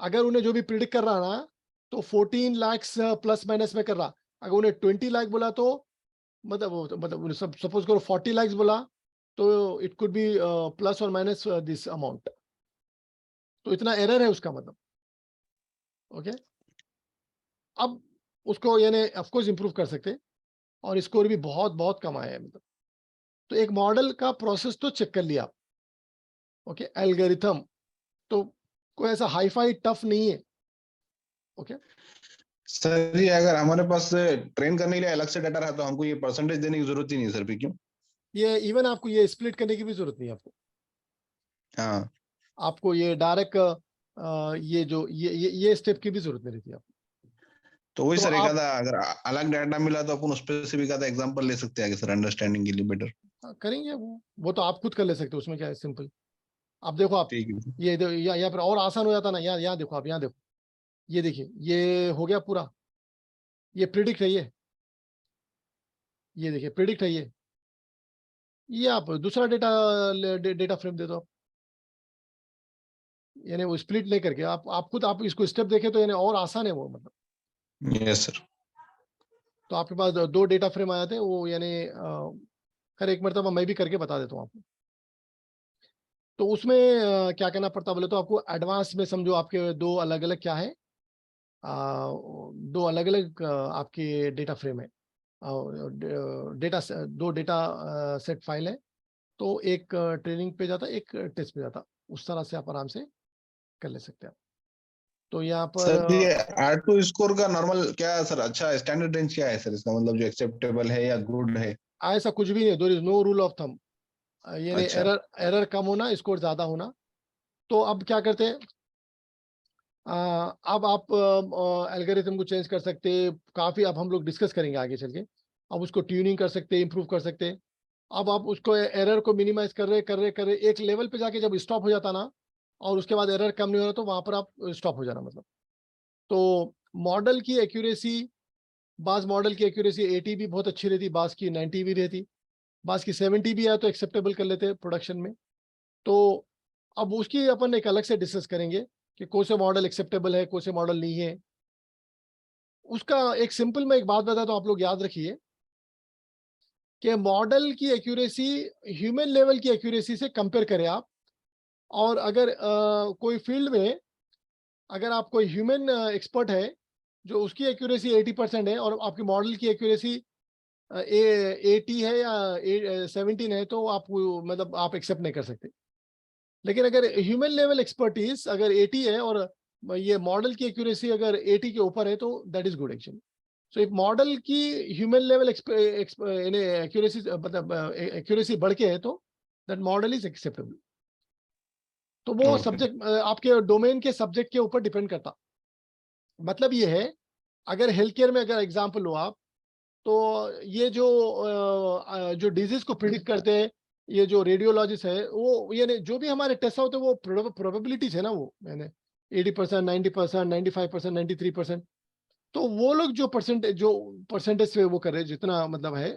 S1: अगर उन्हें जो भी प्रिडिक्ट कर रहा ना, तो 14 लाख प्लस माइनस में कर रहा, अगर उन्हें 20 लाख बोला तो मतलब सपोज करो 40 लाख बोला, तो इट कुड बी प्लस और माइनस दिस अमाउंट। तो इतना एरर है उसका मतलब, ओके। अब उसको यानी ऑफ कोर्स इंप्रूव कर सकते हैं, और स्कोर भी बहुत बहुत कम आया है मतलब। तो एक मॉडल का प्रोसेस तो चेक कर लिया आप, ओके। एल्गोरिथम तो कोई ऐसा हाई फाई टफ नहीं है, ओके।
S3: सर ये अगर हमारे पास ट्रेन करने के लिए अलग से डाटा रहा तो हमको ये परसेंटेज देने की जरूरत ही नहीं सर, क्यों?
S1: ये इवन आपको ये स्प्लिट करने की भी जरूरत नहीं है आपको।
S3: हाँ,
S1: आपको ये डायरेक्ट ये जो ये स्टेप की भी जरूरत नहीं रहती आपको।
S3: तो वही
S1: तो
S3: सर, एक
S1: आप
S3: आधा अगर अलग डाटा मिला तो अपन उस पर से भी आधा एग्जांपल ले सकते हैं सर, अंडरस्टैंडिंग के लिए बेटर।
S1: करेंगे, वो तो आप खुद कर ले सकते हो, उसमें क्या है, सिंपल। आप देखो, आप
S3: ठीक है।
S1: ये यहाँ पर और आसान हो जाता ना, यहाँ देखो आप, यहाँ देखो, ये देखिए, ये हो गया पूरा, ये प्रिडिक्ट है, ये देखिए प्रिडिक्ट है, ये आप दूसरा डेटा फ्रेम दे दो आप, यानी वो स्प्लिट नहीं करके आप खुद आप इसको स्टेप देखे तो यानी और आसान है वो मतलब।
S3: Yes sir.
S1: तो आपके पास 2 डेटा फ्रेम आ जाते हैं वो, यानी खैर एक मरतबा मैं भी करके बता देता हूँ आपको। तो उसमें क्या करना पड़ता बोले तो आपको एडवांस में समझो, आपके 2 अलग अलग क्या है, 2 अलग अलग आपके डेटा फ्रेम है, डेटा 2 डेटा सेट फाइल है। तो एक ट्रेनिंग पे जाता, एक टेस्ट पे जाता, उस तरह से आप आराम से कर ले सकते हैं। तो यहाँ पर
S3: सर ये R2 स्कोर का नॉर्मल क्या सर, अच्छा स्टैंडर्ड रेंज क्या है सर इसका, मतलब जो एक्सेप्टेबल है या गुड है?
S1: ऐसा कुछ भी नहीं, there is no rule of thumb, यानी
S3: अच्छा।
S1: एरर कम होना, स्कोर ज्यादा होना। तो अब क्या करते हैं, अब आप एल्गोरिथम को चेंज कर सकते हैं काफी, अब हम लोग डिस्कस करेंगे आगे चल के। अब उसको ट्यूनिंग कर सकते हैं, इंप्रूव कर सकते हैं। अब आप उसको एरर को मिनिमाइज कर रहे एक लेवल पे जाके जब स्टॉप हो जाता ना, और उसके बाद एरर कम नहीं हो रहा, तो वहां पर आप स्टॉप हो जाना मतलब। तो मॉडल की एक्यूरेसी, बाज मॉडल की एक्यूरेसी 80 भी बहुत अच्छी रहती, बाज की 90 भी रहती। बास की 70 भी है तो एक्सेप्टेबल कर लेते हैं प्रोडक्शन में। तो अब उसकी अपन एक अलग से डिस्कस करेंगे कि कौन से मॉडल एक्सेप्टेबल है, कौन से मॉडल नहीं है। उसका एक सिंपल मैं एक बात बताता हूं, आप लोग याद रखिए कि मॉडल की एक्यूरेसी ह्यूमन लेवल की एक्यूरेसी से कंपेयर करें आप। और अगर कोई फील्ड में अगर आप कोई ह्यूमन एक्सपर्ट है जो उसकी एक्यूरेसी 80% है और आपकी मॉडल की एक्यूरेसी 80 है या 17 है, तो आप मतलब आप एक्सेप्ट नहीं कर सकते। लेकिन अगर ह्यूमन लेवल एक्सपर्टीज अगर 80 है और ये मॉडल की एक्यूरेसी अगर 80 के ऊपर है तो दैट इज गुड एक्चुअली। सो एक मॉडल की ह्यूमन लेवल एक्यूरेसी मतलब एक्यूरेसी बढ़ के है तो दैट मॉडल इज एक्सेप्टेबल। तो वो
S3: Okay.
S1: सब्जेक्ट आपके डोमेन के सब्जेक्ट के ऊपर डिपेंड करता। मतलब ये है, अगर हेल्थ केयर में अगर एग्जांपल लो आप, तो ये जो डिजीज को प्रिडिक्ट करते हैं, ये जो रेडियोलॉजिस्ट है वो यानी जो भी हमारे टेस्ट होते हैं वो प्रोबेबिलिटीज है ना, वो मैंने 80%, 90%, 95%, 93%। तो वो लोग जो परसेंटेज से वो कर रहे हैं जितना मतलब है,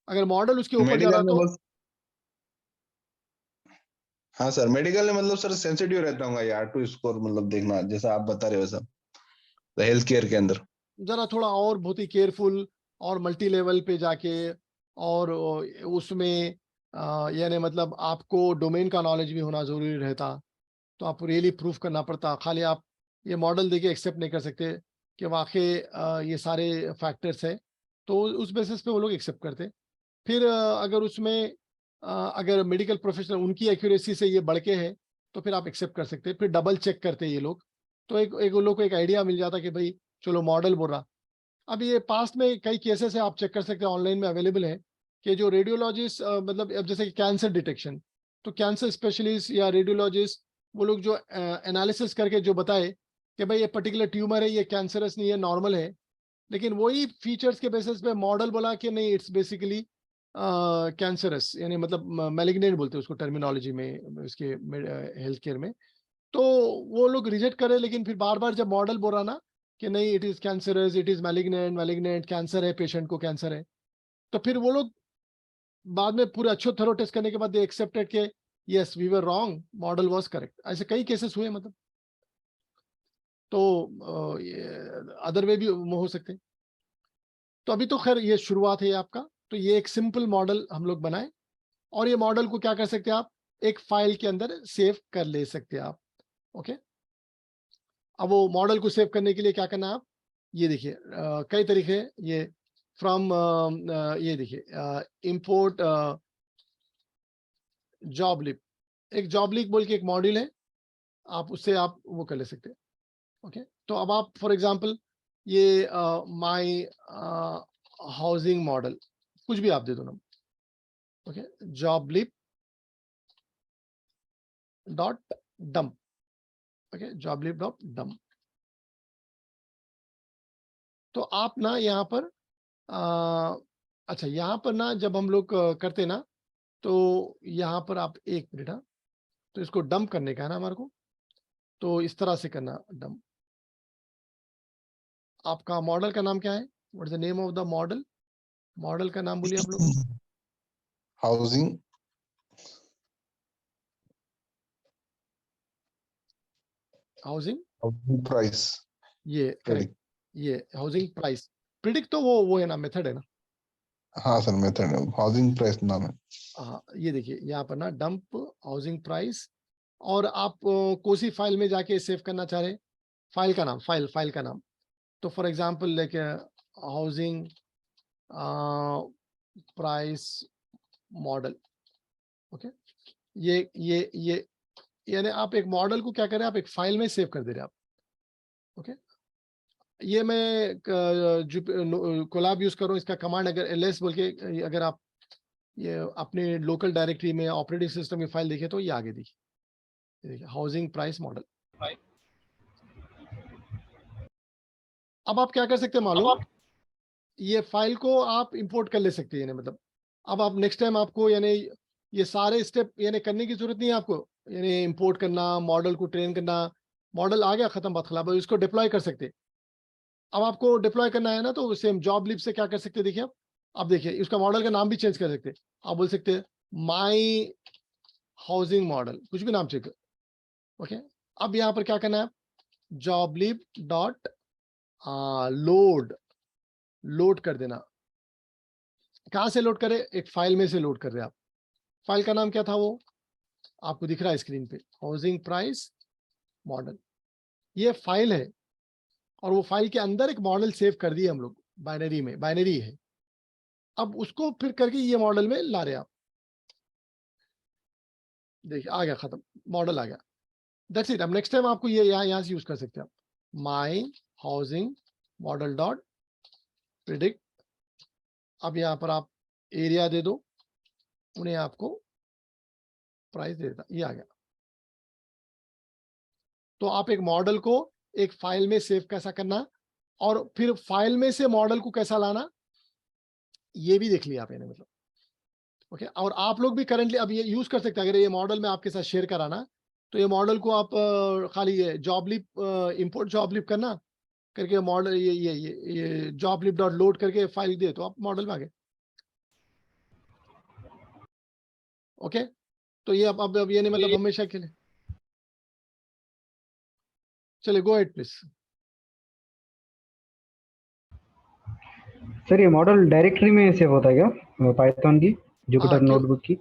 S1: अगर मॉडल उसके ऊपर जा रहा
S3: मेडिकल में
S1: तो
S3: बस, हाँ सर, मेडिकल में मतलब सर सेंसिटिव रहता होगा यार टू स्कोर, मतलब देखना जैसा आप बता रहे हो वैसा हेल्थ केयर के अंदर।
S1: जरा थोड़ा और बहुत ही केयरफुल और मल्टी लेवल पे जाके और उसमें यानी मतलब आपको डोमेन का नॉलेज भी होना जरूरी रहता। तो आप रियली प्रूफ करना पड़ता, खाली आप ये मॉडल देके एक्सेप्ट नहीं कर सकते कि वाकई ये सारे फैक्टर्स है। तो उस बेसिस पे वो लोग एक्सेप्ट करते। फिर अगर उसमें अगर मेडिकल प्रोफेशनल उनकी एक्यूरेसी से ये बढ़ के है तो फिर आप एक्सेप्ट कर सकते हैं। फिर डबल चेक करते ये लोग, तो एक उन लोग को एक आइडिया मिल जाता कि भाई चलो मॉडल बोल रहा। अब ये पास्ट में कई केसेस है, आप चेक कर सकते हैं, ऑनलाइन में अवेलेबल है कि जो रेडियोलॉजिस्ट मतलब अब जैसे कि कैंसर डिटेक्शन, तो कैंसर स्पेशलिस्ट या रेडियोलॉजिस्ट वो लोग जो एनालिसिस करके जो बताए कि भाई ये पर्टिकुलर ट्यूमर है, ये कैंसरस नहीं है, नॉर्मल है, लेकिन वही फीचर्स के बेसिस पे मॉडल बोला कि नहीं इट्स बेसिकली कैंसरस, यानी मतलब मैलिग्नेंट बोलते हैं उसको टर्मिनोलॉजी में इसके हेल्थ केयर में। तो वो लोग रिजेक्ट करे, लेकिन फिर बार बार जब मॉडल बोल रहा ना कि नहीं it is cancerous, it is malignant, malignant cancer है, पेशेंट को कैंसर है, तो फिर वो लोग बाद में पूरे अच्छे थरो टेस्ट करने के बाद दे एक्सेप्टेड के yes we were wrong, model was correct. ऐसे कई केसेस हुए मतलब। तो अदर वे भी हो सकते हैं। तो अभी तो खैर ये शुरुआत है आपका। तो ये एक सिंपल मॉडल हम लोग बनाए और ये मॉडल को क्या कर सकते हैं आप, एक फाइल के अंदर सेव कर ले सकते हैं आप। ओके, अब वो मॉडल को सेव करने के लिए क्या करना है आप, ये देखिए कई तरीके हैं। ये फ्रॉम ये देखिए इंपोर्ट जॉब लिप, एक जॉब लिप बोल के एक मॉड्यूल है, आप उससे आप वो कर ले सकते हैं। ओके, तो अब आप फॉर एग्जांपल ये माय हाउसिंग मॉडल कुछ भी आप दे दो ना। Okay, joblib dot dump. Okay, joblib dot dump. तो आप ना यहाँ पर अच्छा यहाँ पर ना जब हम लोग करते ना, तो यहाँ पर आप एक मिनट, हाँ, तो इसको डंप करने का है ना हमारे को, तो इस तरह से करना डंप। आपका मॉडल का नाम क्या है, what is the name of the model, model का नाम बोलिए आप लोग।
S3: हाउसिंग
S1: हाउसिंग,
S3: प्राइस
S1: ये करेक्ट,
S3: प्रेडिक्ट।
S1: ये हाउसिंग प्राइस प्रिडिक्ट, तो वो है ना, मेथड है ना।
S3: हाँ सर, मेथड है, हाउसिंग प्राइस नाम है।
S1: हाँ, ये देखिए यहाँ पर ना डंप हाउसिंग प्राइस, और आप कोसी फाइल में जाके सेव करना चाह रहे, फाइल का नाम, फाइल का नाम। तो फॉर एग्जांपल लेके हाउसिंग प्राइस मॉडल। ओके, ये यानी आप एक मॉडल को क्या करें, आप एक फाइल में सेव कर दे रहे हैं आप। ओके, ये मैं कोलैब यूज करूँ, इसका कमांड अगर ls बोल के अगर आप ये अपने लोकल डायरेक्टरी में ऑपरेटिंग सिस्टम की फाइल देखें तो ये आगे देखिए हाउसिंग प्राइस मॉडल। अब आप क्या कर सकते हैं मालूम, ये फाइल को आप इंपोर्ट कर ले सकते हैं, यानी मतलब अब आप नेक्स्ट टाइम आपको यानी ये सारे स्टेप यानी करने की जरूरत नहीं है आपको, यानी इंपोर्ट करना, मॉडल को ट्रेन करना, मॉडल आ गया खत्म बात खिलाफ, इसको डिप्लॉय कर सकते। अब आपको डिप्लॉय करना है ना, तो सेम जॉब लिप से क्या कर सकते हैं, देखिए आप देखिए उसका मॉडल का नाम भी चेंज कर सकते हैं, आप बोल सकते हैं माई हाउसिंग मॉडल, कुछ भी नाम चाहिए। ओके, अब यहाँ पर क्या करना है, जॉबलिब डॉट लोड कर देना। कहाँ से लोड करे, एक फाइल में से लोड कर रहे हैं आप। फाइल का नाम क्या था, वो आपको दिख रहा है स्क्रीन पे, हाउसिंग प्राइस मॉडल, ये फाइल है। और वो फाइल के अंदर एक मॉडल सेव कर दिए हम लोग, बाइनरी में, बाइनरी है। अब उसको फिर करके ये मॉडल में ला रहे हैं आप। देखिए आ गया, खत्म, मॉडल आ गया। That's it. अब नेक्स्ट टाइम आपको ये यहाँ से यूज कर सकते हैं आप, माई हाउसिंग मॉडल डॉट प्रिडिक्ट। अब यहाँ पर आप एरिया दे दो, उन्हें आपको प्राइस दे देता, ये आ गया। तो आप एक मॉडल को एक फाइल में सेव कैसा करना, और फिर फाइल में से मॉडल को कैसा लाना, ये भी देख लिया आपने, मतलब ओके। और आप लोग भी करंटली अब ये यूज कर सकते हैं। अगर ये मॉडल में आपके साथ शेयर कराना, तो ये मॉडल को आप खाली ये जॉबलिप इंपोर्ट जॉबलिप करना करके मॉडल ये जॉबलिप डॉट लोड करके फाइल दे, तो आप मॉडल में आ गए। ओके, तो ये अब ये नहीं मतलब हमेशा के लिए। चलिए गो अहेड प्लीज।
S2: सर ये मॉडल डायरेक्टरी में सेव होता है क्या पाइथन की, जुपिटर
S1: क्यों?
S2: नोटबुक की?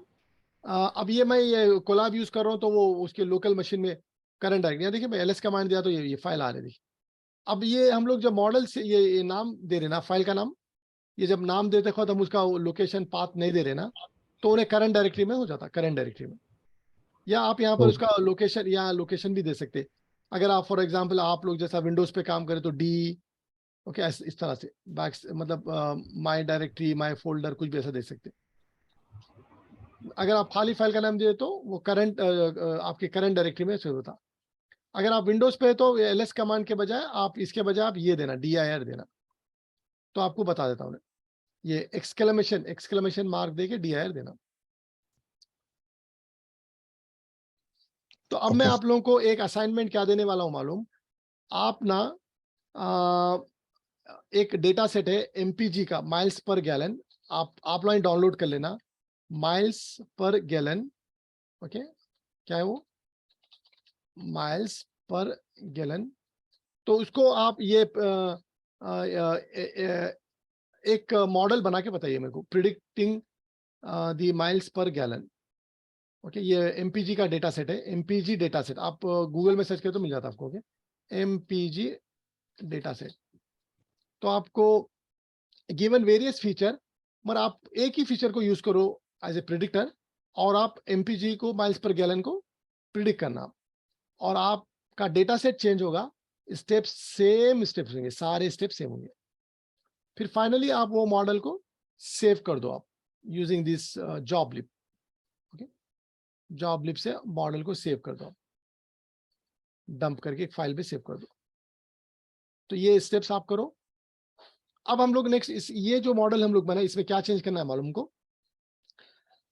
S1: अब ये मैं ये कोलैब यूज कर रहा हूँ, तो वो उसके लोकल मशीन में करंट डायरेक्ट, देखिए मैं एलएस कमांड दिया तो ये फाइल आ रही थी। अब ये हम लोग जब मॉडल से ये नाम दे रहे ना, फाइल का नाम, ये जब नाम देते खुद हम उसका लोकेशन पाथ नहीं दे रहे ना, तो उन्हें करंट डायरेक्टरी में हो जाता, करंट डायरेक्टरी में। या आप यहाँ पर उसका लोकेशन या लोकेशन भी दे सकते। अगर आप फॉर एग्जांपल आप लोग जैसा विंडोज पे काम करें तो डी, ओके, इस तरह से बैक, मतलब माय डायरेक्टरी, माय फोल्डर, कुछ भी ऐसा दे सकते। अगर आप खाली फाइल का नाम दे तो वो करंट आपके करंट डायरेक्टरी में सेव होता। अगर आप विंडोज पे है तो एलएस कमांड के बजाय आप इसके बजाय आप ये देना, dir देना, तो आपको बता देता हूँ। ये एक्सक्लेमेशन मार्क देके dir देना। तो अब मैं
S3: Okay,
S1: आप लोगों को एक असाइनमेंट क्या देने वाला हूं मालूम, आप ना एक डेटा सेट है एमपीजी का, माइल्स पर गैलन, आप लोग डाउनलोड कर लेना, माइल्स पर गैलन। ओके, क्या है वो, माइल्स पर गैलन। तो उसको आप ये एक मॉडल बना के बताइए मेरे को, predicting the miles per gallon. Okay, ये एमपीजी का डेटा सेट है, एमपीजी डेटा सेट, आप गूगल में सर्च करें तो मिल जाता है आपको। Okay, MPG data set. तो आपको गिवन वेरियस फीचर, मगर आप एक ही फीचर को यूज करो एज ए प्रिडिक्टर, और आप एमपीजी को, माइल्स पर गैलन को प्रिडिक्ट करना, और आपका डेटा सेट चेंज होगा, स्टेप्स सेम स्टेप्स होंगे, सारे स्टेप सेम होंगे। फिर फाइनली आप वो मॉडल को सेव कर दो आप यूजिंग दिस जॉबलिप। ओके, जॉबलिप से मॉडल को सेव कर दो, डंप करके एक फाइल पे सेव कर दो। तो ये स्टेप्स आप करो। अब हम लोग नेक्स्ट ये जो मॉडल हम लोग बनाए, इसमें क्या चेंज करना है मालूम को,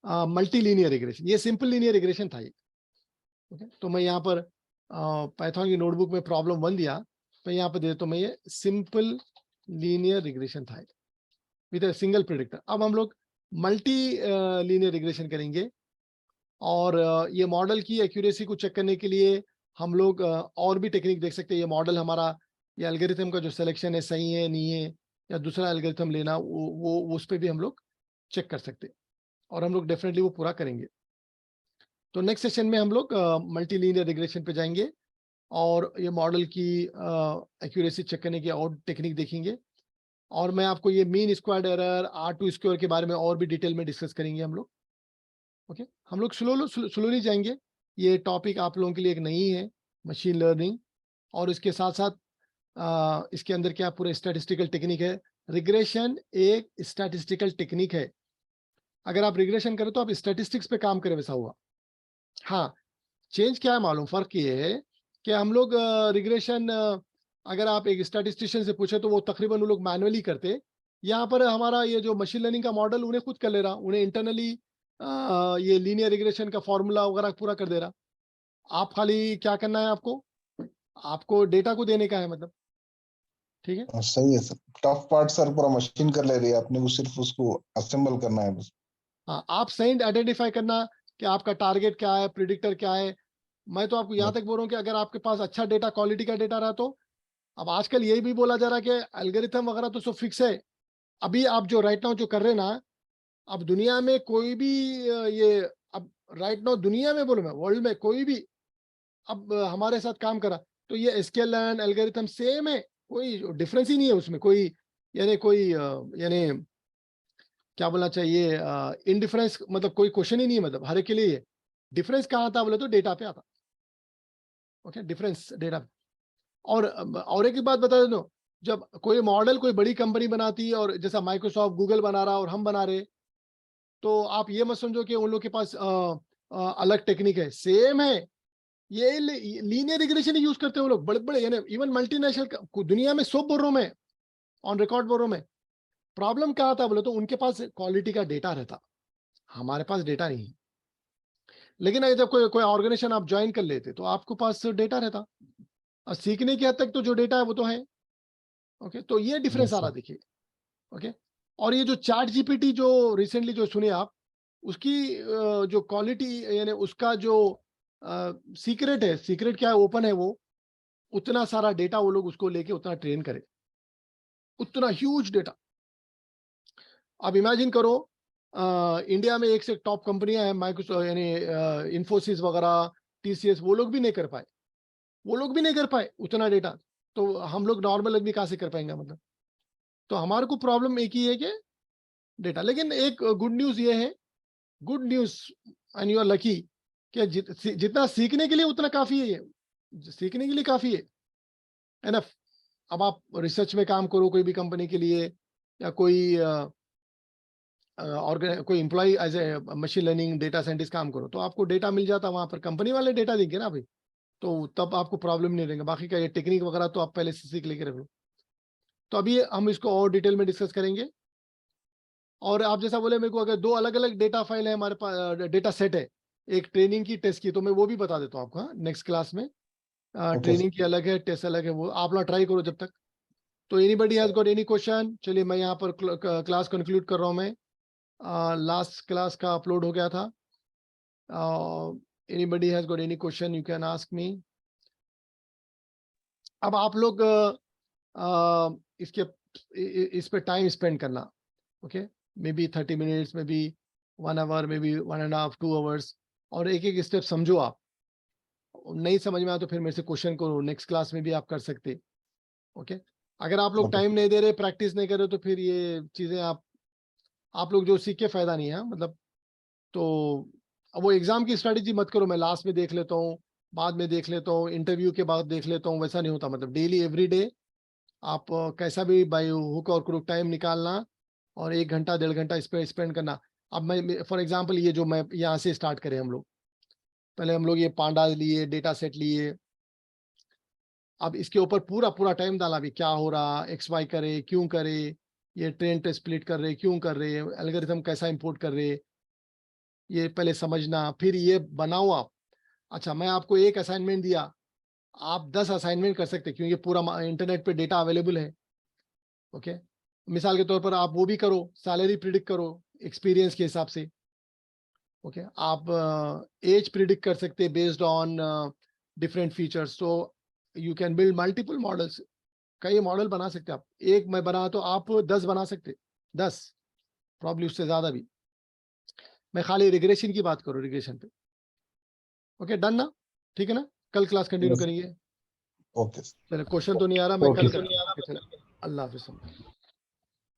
S1: मल्टी लीनियर रिग्रेशन। ये सिंपल लीनियर रिग्रेशन था ये। ओके, तो मैं यहाँ पर पाइथन की नोटबुक में प्रॉब्लम 1 दिया, मैं यहाँ पर दे देता हूं, मैं ये सिंपल लीनियर रिग्रेशन था विद अ सिंगल प्रेडिक्टर। अब हम लोग मल्टी लीनियर रिग्रेशन करेंगे, और ये मॉडल की एक्यूरेसी को चेक करने के लिए हम लोग और भी टेक्निक देख सकते हैं। ये मॉडल हमारा, ये एल्गोरिथम का जो सिलेक्शन है सही है नहीं है, या दूसरा एल्गोरिथम लेना, वो उस पर भी हम लोग चेक कर सकते हैं, और हम लोग डेफिनेटली वो पूरा करेंगे। तो नेक्स्ट सेशन में हम लोग मल्टी लीनियर रिग्रेशन पे जाएंगे, और ये मॉडल की एक्यूरेसी चेक करने की और टेक्निक देखेंगे। और मैं आपको ये mean squared error, R2 square के बारे में और भी डिटेल में डिस्कस करेंगे हम लोग। ओके, हम लोग स्लोली जाएंगे। ये टॉपिक आप लोगों के लिए एक नई है, मशीन लर्निंग, और इसके साथ साथ इसके अंदर क्या पूरा स्टैटिस्टिकल टेक्निक है। रिग्रेशन एक स्टैटिस्टिकल टेक्निक है। अगर आप रिग्रेशन करें तो आप स्टैटिस्टिक्स पे काम करें, वैसा हुआ। हाँ, चेंज क्या है मालूम, फर्क ये है कि हम लोग रिग्रेशन, अगर आप एक स्टैटिस्टिशियन से पूछे तो वो तकरीबन वो लोग मैनुअली करते। यहाँ पर हमारा ये जो मशीन लर्निंग का मॉडल उन्हें खुद कर ले रहा, उन्हें इंटरनली ये लीनियर रिग्रेशन का फॉर्मूला वगैरह पूरा कर दे रहा। आप खाली क्या करना है, आपको डेटा को देने का है, मतलब ठीक है।
S3: सही है सर। टफ पार्ट सर पूरा मशीन कर ले रही है, आपने को सिर्फ उसको असेंबल करना है बस।
S1: हाँ, आप सेंट आइडेंटिफाई करना कि आपका टारगेट क्या है, प्रिडिक्टर क्या है। मैं तो आपको यहाँ तक बोल रहा हूँ कि अगर आपके पास अच्छा डेटा, क्वालिटी का डेटा रहा तो, अब आजकल यही भी बोला जा रहा है कि एल्गोरिथम वगैरह तो सब फिक्स है। अभी आप जो राइट नाउ जो कर रहे हैं ना, अब दुनिया में कोई भी ये, अब राइट नाउ दुनिया में बोलो, मैं वर्ल्ड में कोई भी अब हमारे साथ काम करा तो ये एसक्यूएल एल्गोरिथम सेम है, कोई डिफरेंस ही नहीं है उसमें, कोई यानी क्या बोलना चाहिए, इनडिफरेंस, मतलब कोई क्वेश्चन ही नहीं है, मतलब हर एक के लिए ये डिफरेंस कहाँ आता बोले तो डेटा पे आता। Okay, difference data. और एक बात बता देता हूँ, जब कोई मॉडल कोई बड़ी कंपनी बनाती है और जैसा माइक्रोसॉफ्ट गूगल बना रहा और हम बना रहे, तो आप ये मत समझो कि उन लोग के पास अलग टेक्निक है, सेम है। ये लीनियर रिग्रेशन यूज करते हैं वो लोग, बड़े बड़े, यानी इवन मल्टीनेशनल दुनिया में सब बोल रहा हूं मैं, ऑन रिकॉर्ड बोल रहा हूं मैं। प्रॉब्लम क्या आता बोले तो उनके पास क्वालिटी का डेटा रहता, हमारे पास डेटा नहीं है। लेकिन अगर जब कोई ऑर्गेनाइजेशन आप ज्वाइन कर लेते तो आपके पास डेटा रहता, और सीखने की हद तक तो जो डेटा है वो तो है। ओके, तो ये डिफरेंस आ रहा देखिए। ओके, और ये जो चैट जीपीटी जो रिसेंटली जो सुने आप, उसकी जो क्वालिटी, यानी उसका जो सीक्रेट है, सीक्रेट क्या है, ओपन है वो, उतना सारा डेटा वो लोग उसको लेके उतना ट्रेन करे, उतना ह्यूज डेटा। अब इमेजिन करो, इंडिया में एक से टॉप कंपनियां हैं, माइक्रोसॉफ्ट यानी इन्फोसिस वगैरह, टीसीएस, वो लोग भी नहीं कर पाए, वो लोग भी नहीं कर पाए उतना डेटा। तो हम लोग नॉर्मल आदमी कहाँ से कर पाएंगे, मतलब। तो हमारे को प्रॉब्लम एक ही है कि डेटा। लेकिन एक गुड न्यूज ये है, good news and you are lucky, कि जितना सीखने के लिए उतना काफी है, ये सीखने के लिए काफी है एनफ। अब आप रिसर्च में काम करो कोई भी कंपनी के लिए, या कोई कोई employ as a machine learning data scientist काम करो, तो आपको डेटा मिल जाता, वहां पर कंपनी वाले डेटा देंगे ना भाई, तो तब आपको प्रॉब्लम नहीं रहेगा। बाकी का ये टेक्निक वगैरह तो आप पहले से सीख लेके रख लो। तो अभी हम इसको और डिटेल में डिस्कस करेंगे। और आप जैसा बोले, मेरे को अगर दो अलग अलग डेटा फाइल है हमारे पास, डेटा सेट है, एक ट्रेनिंग की, टेस्ट की, तो मैं वो भी बता देता हूँ आपको नेक्स्ट क्लास में। ट्रेनिंग की अलग है, टेस्ट अलग है, वो आप लोग ट्राई करो जब तक। तो anybody has got any question? चलिए मैं यहाँ पर क्लास कंक्लूड कर रहा हूँ मैं। लास्ट क्लास का अपलोड हो गया था। Anybody has got any question, you can ask me. अब आप लोग इस पे टाइम स्पेंड करना। Okay, may be 30 minutes, may be 1 hour, may be 1.5 2 hours, और एक एक स्टेप समझो आप। नहीं समझ में आया तो फिर मेरे से क्वेश्चन करो, नेक्स्ट क्लास में भी आप कर सकते। ओके, अगर आप लोग टाइम नहीं दे रहे, प्रैक्टिस नहीं कर रहे, तो फिर ये चीजें आप लोग जो सीख के फायदा नहीं है, मतलब। तो अब वो एग्जाम की स्ट्रेटेजी मत करो, मैं लास्ट में देख लेता हूँ, बाद में देख लेता हूँ, इंटरव्यू के बाद देख लेता हूँ, वैसा नहीं होता। मतलब डेली एवरी डे आप कैसा भी बाय हुक और क्रुक टाइम निकालना, और 1 घंटा 1.5 घंटा इस पे स्पेंड करना। अब मैं फॉर एग्जांपल, ये जो मैं यहाँ से स्टार्ट करें हम लोग, पहले हम लोग ये पांडा लिए, डेटा सेट लिए, अब इसके ऊपर पूरा पूरा टाइम डाला भी, क्या हो रहा, एक्स वाई करे, क्यों करे, ये ट्रेन टेस्ट स्प्लिट कर रहे, क्यों कर रहे, एल्गोरिथम कैसा इंपोर्ट कर रहे, ये पहले समझना, फिर ये बनाओ आप। अच्छा, मैं आपको एक असाइनमेंट दिया, आप 10 असाइनमेंट कर सकते, क्योंकि पूरा इंटरनेट पे डेटा अवेलेबल है। ओके, मिसाल के तौर पर आप वो भी करो, सैलरी प्रिडिक्ट करो एक्सपीरियंस के हिसाब से। ओके, आप एज प्रिडिक्ट कर सकते based on different features. So you can build multiple models, कई मॉडल बना सकते आप। एक मैं बना तो आप 10 बना सकते, 10 प्रॉब्लम, उससे ज्यादा भी। मैं खाली रिग्रेशन की बात करूँ, रिग्रेशन पे। ओके, डन ना? ठीक है ना? कल क्लास कंटिन्यू करेंगे।
S3: ओके।
S1: चलो, क्वेश्चन तो नहीं आ रहा, मैं
S2: Okay,
S1: कल
S2: sir.
S1: करता हूँ। अल्लाह हाफिज।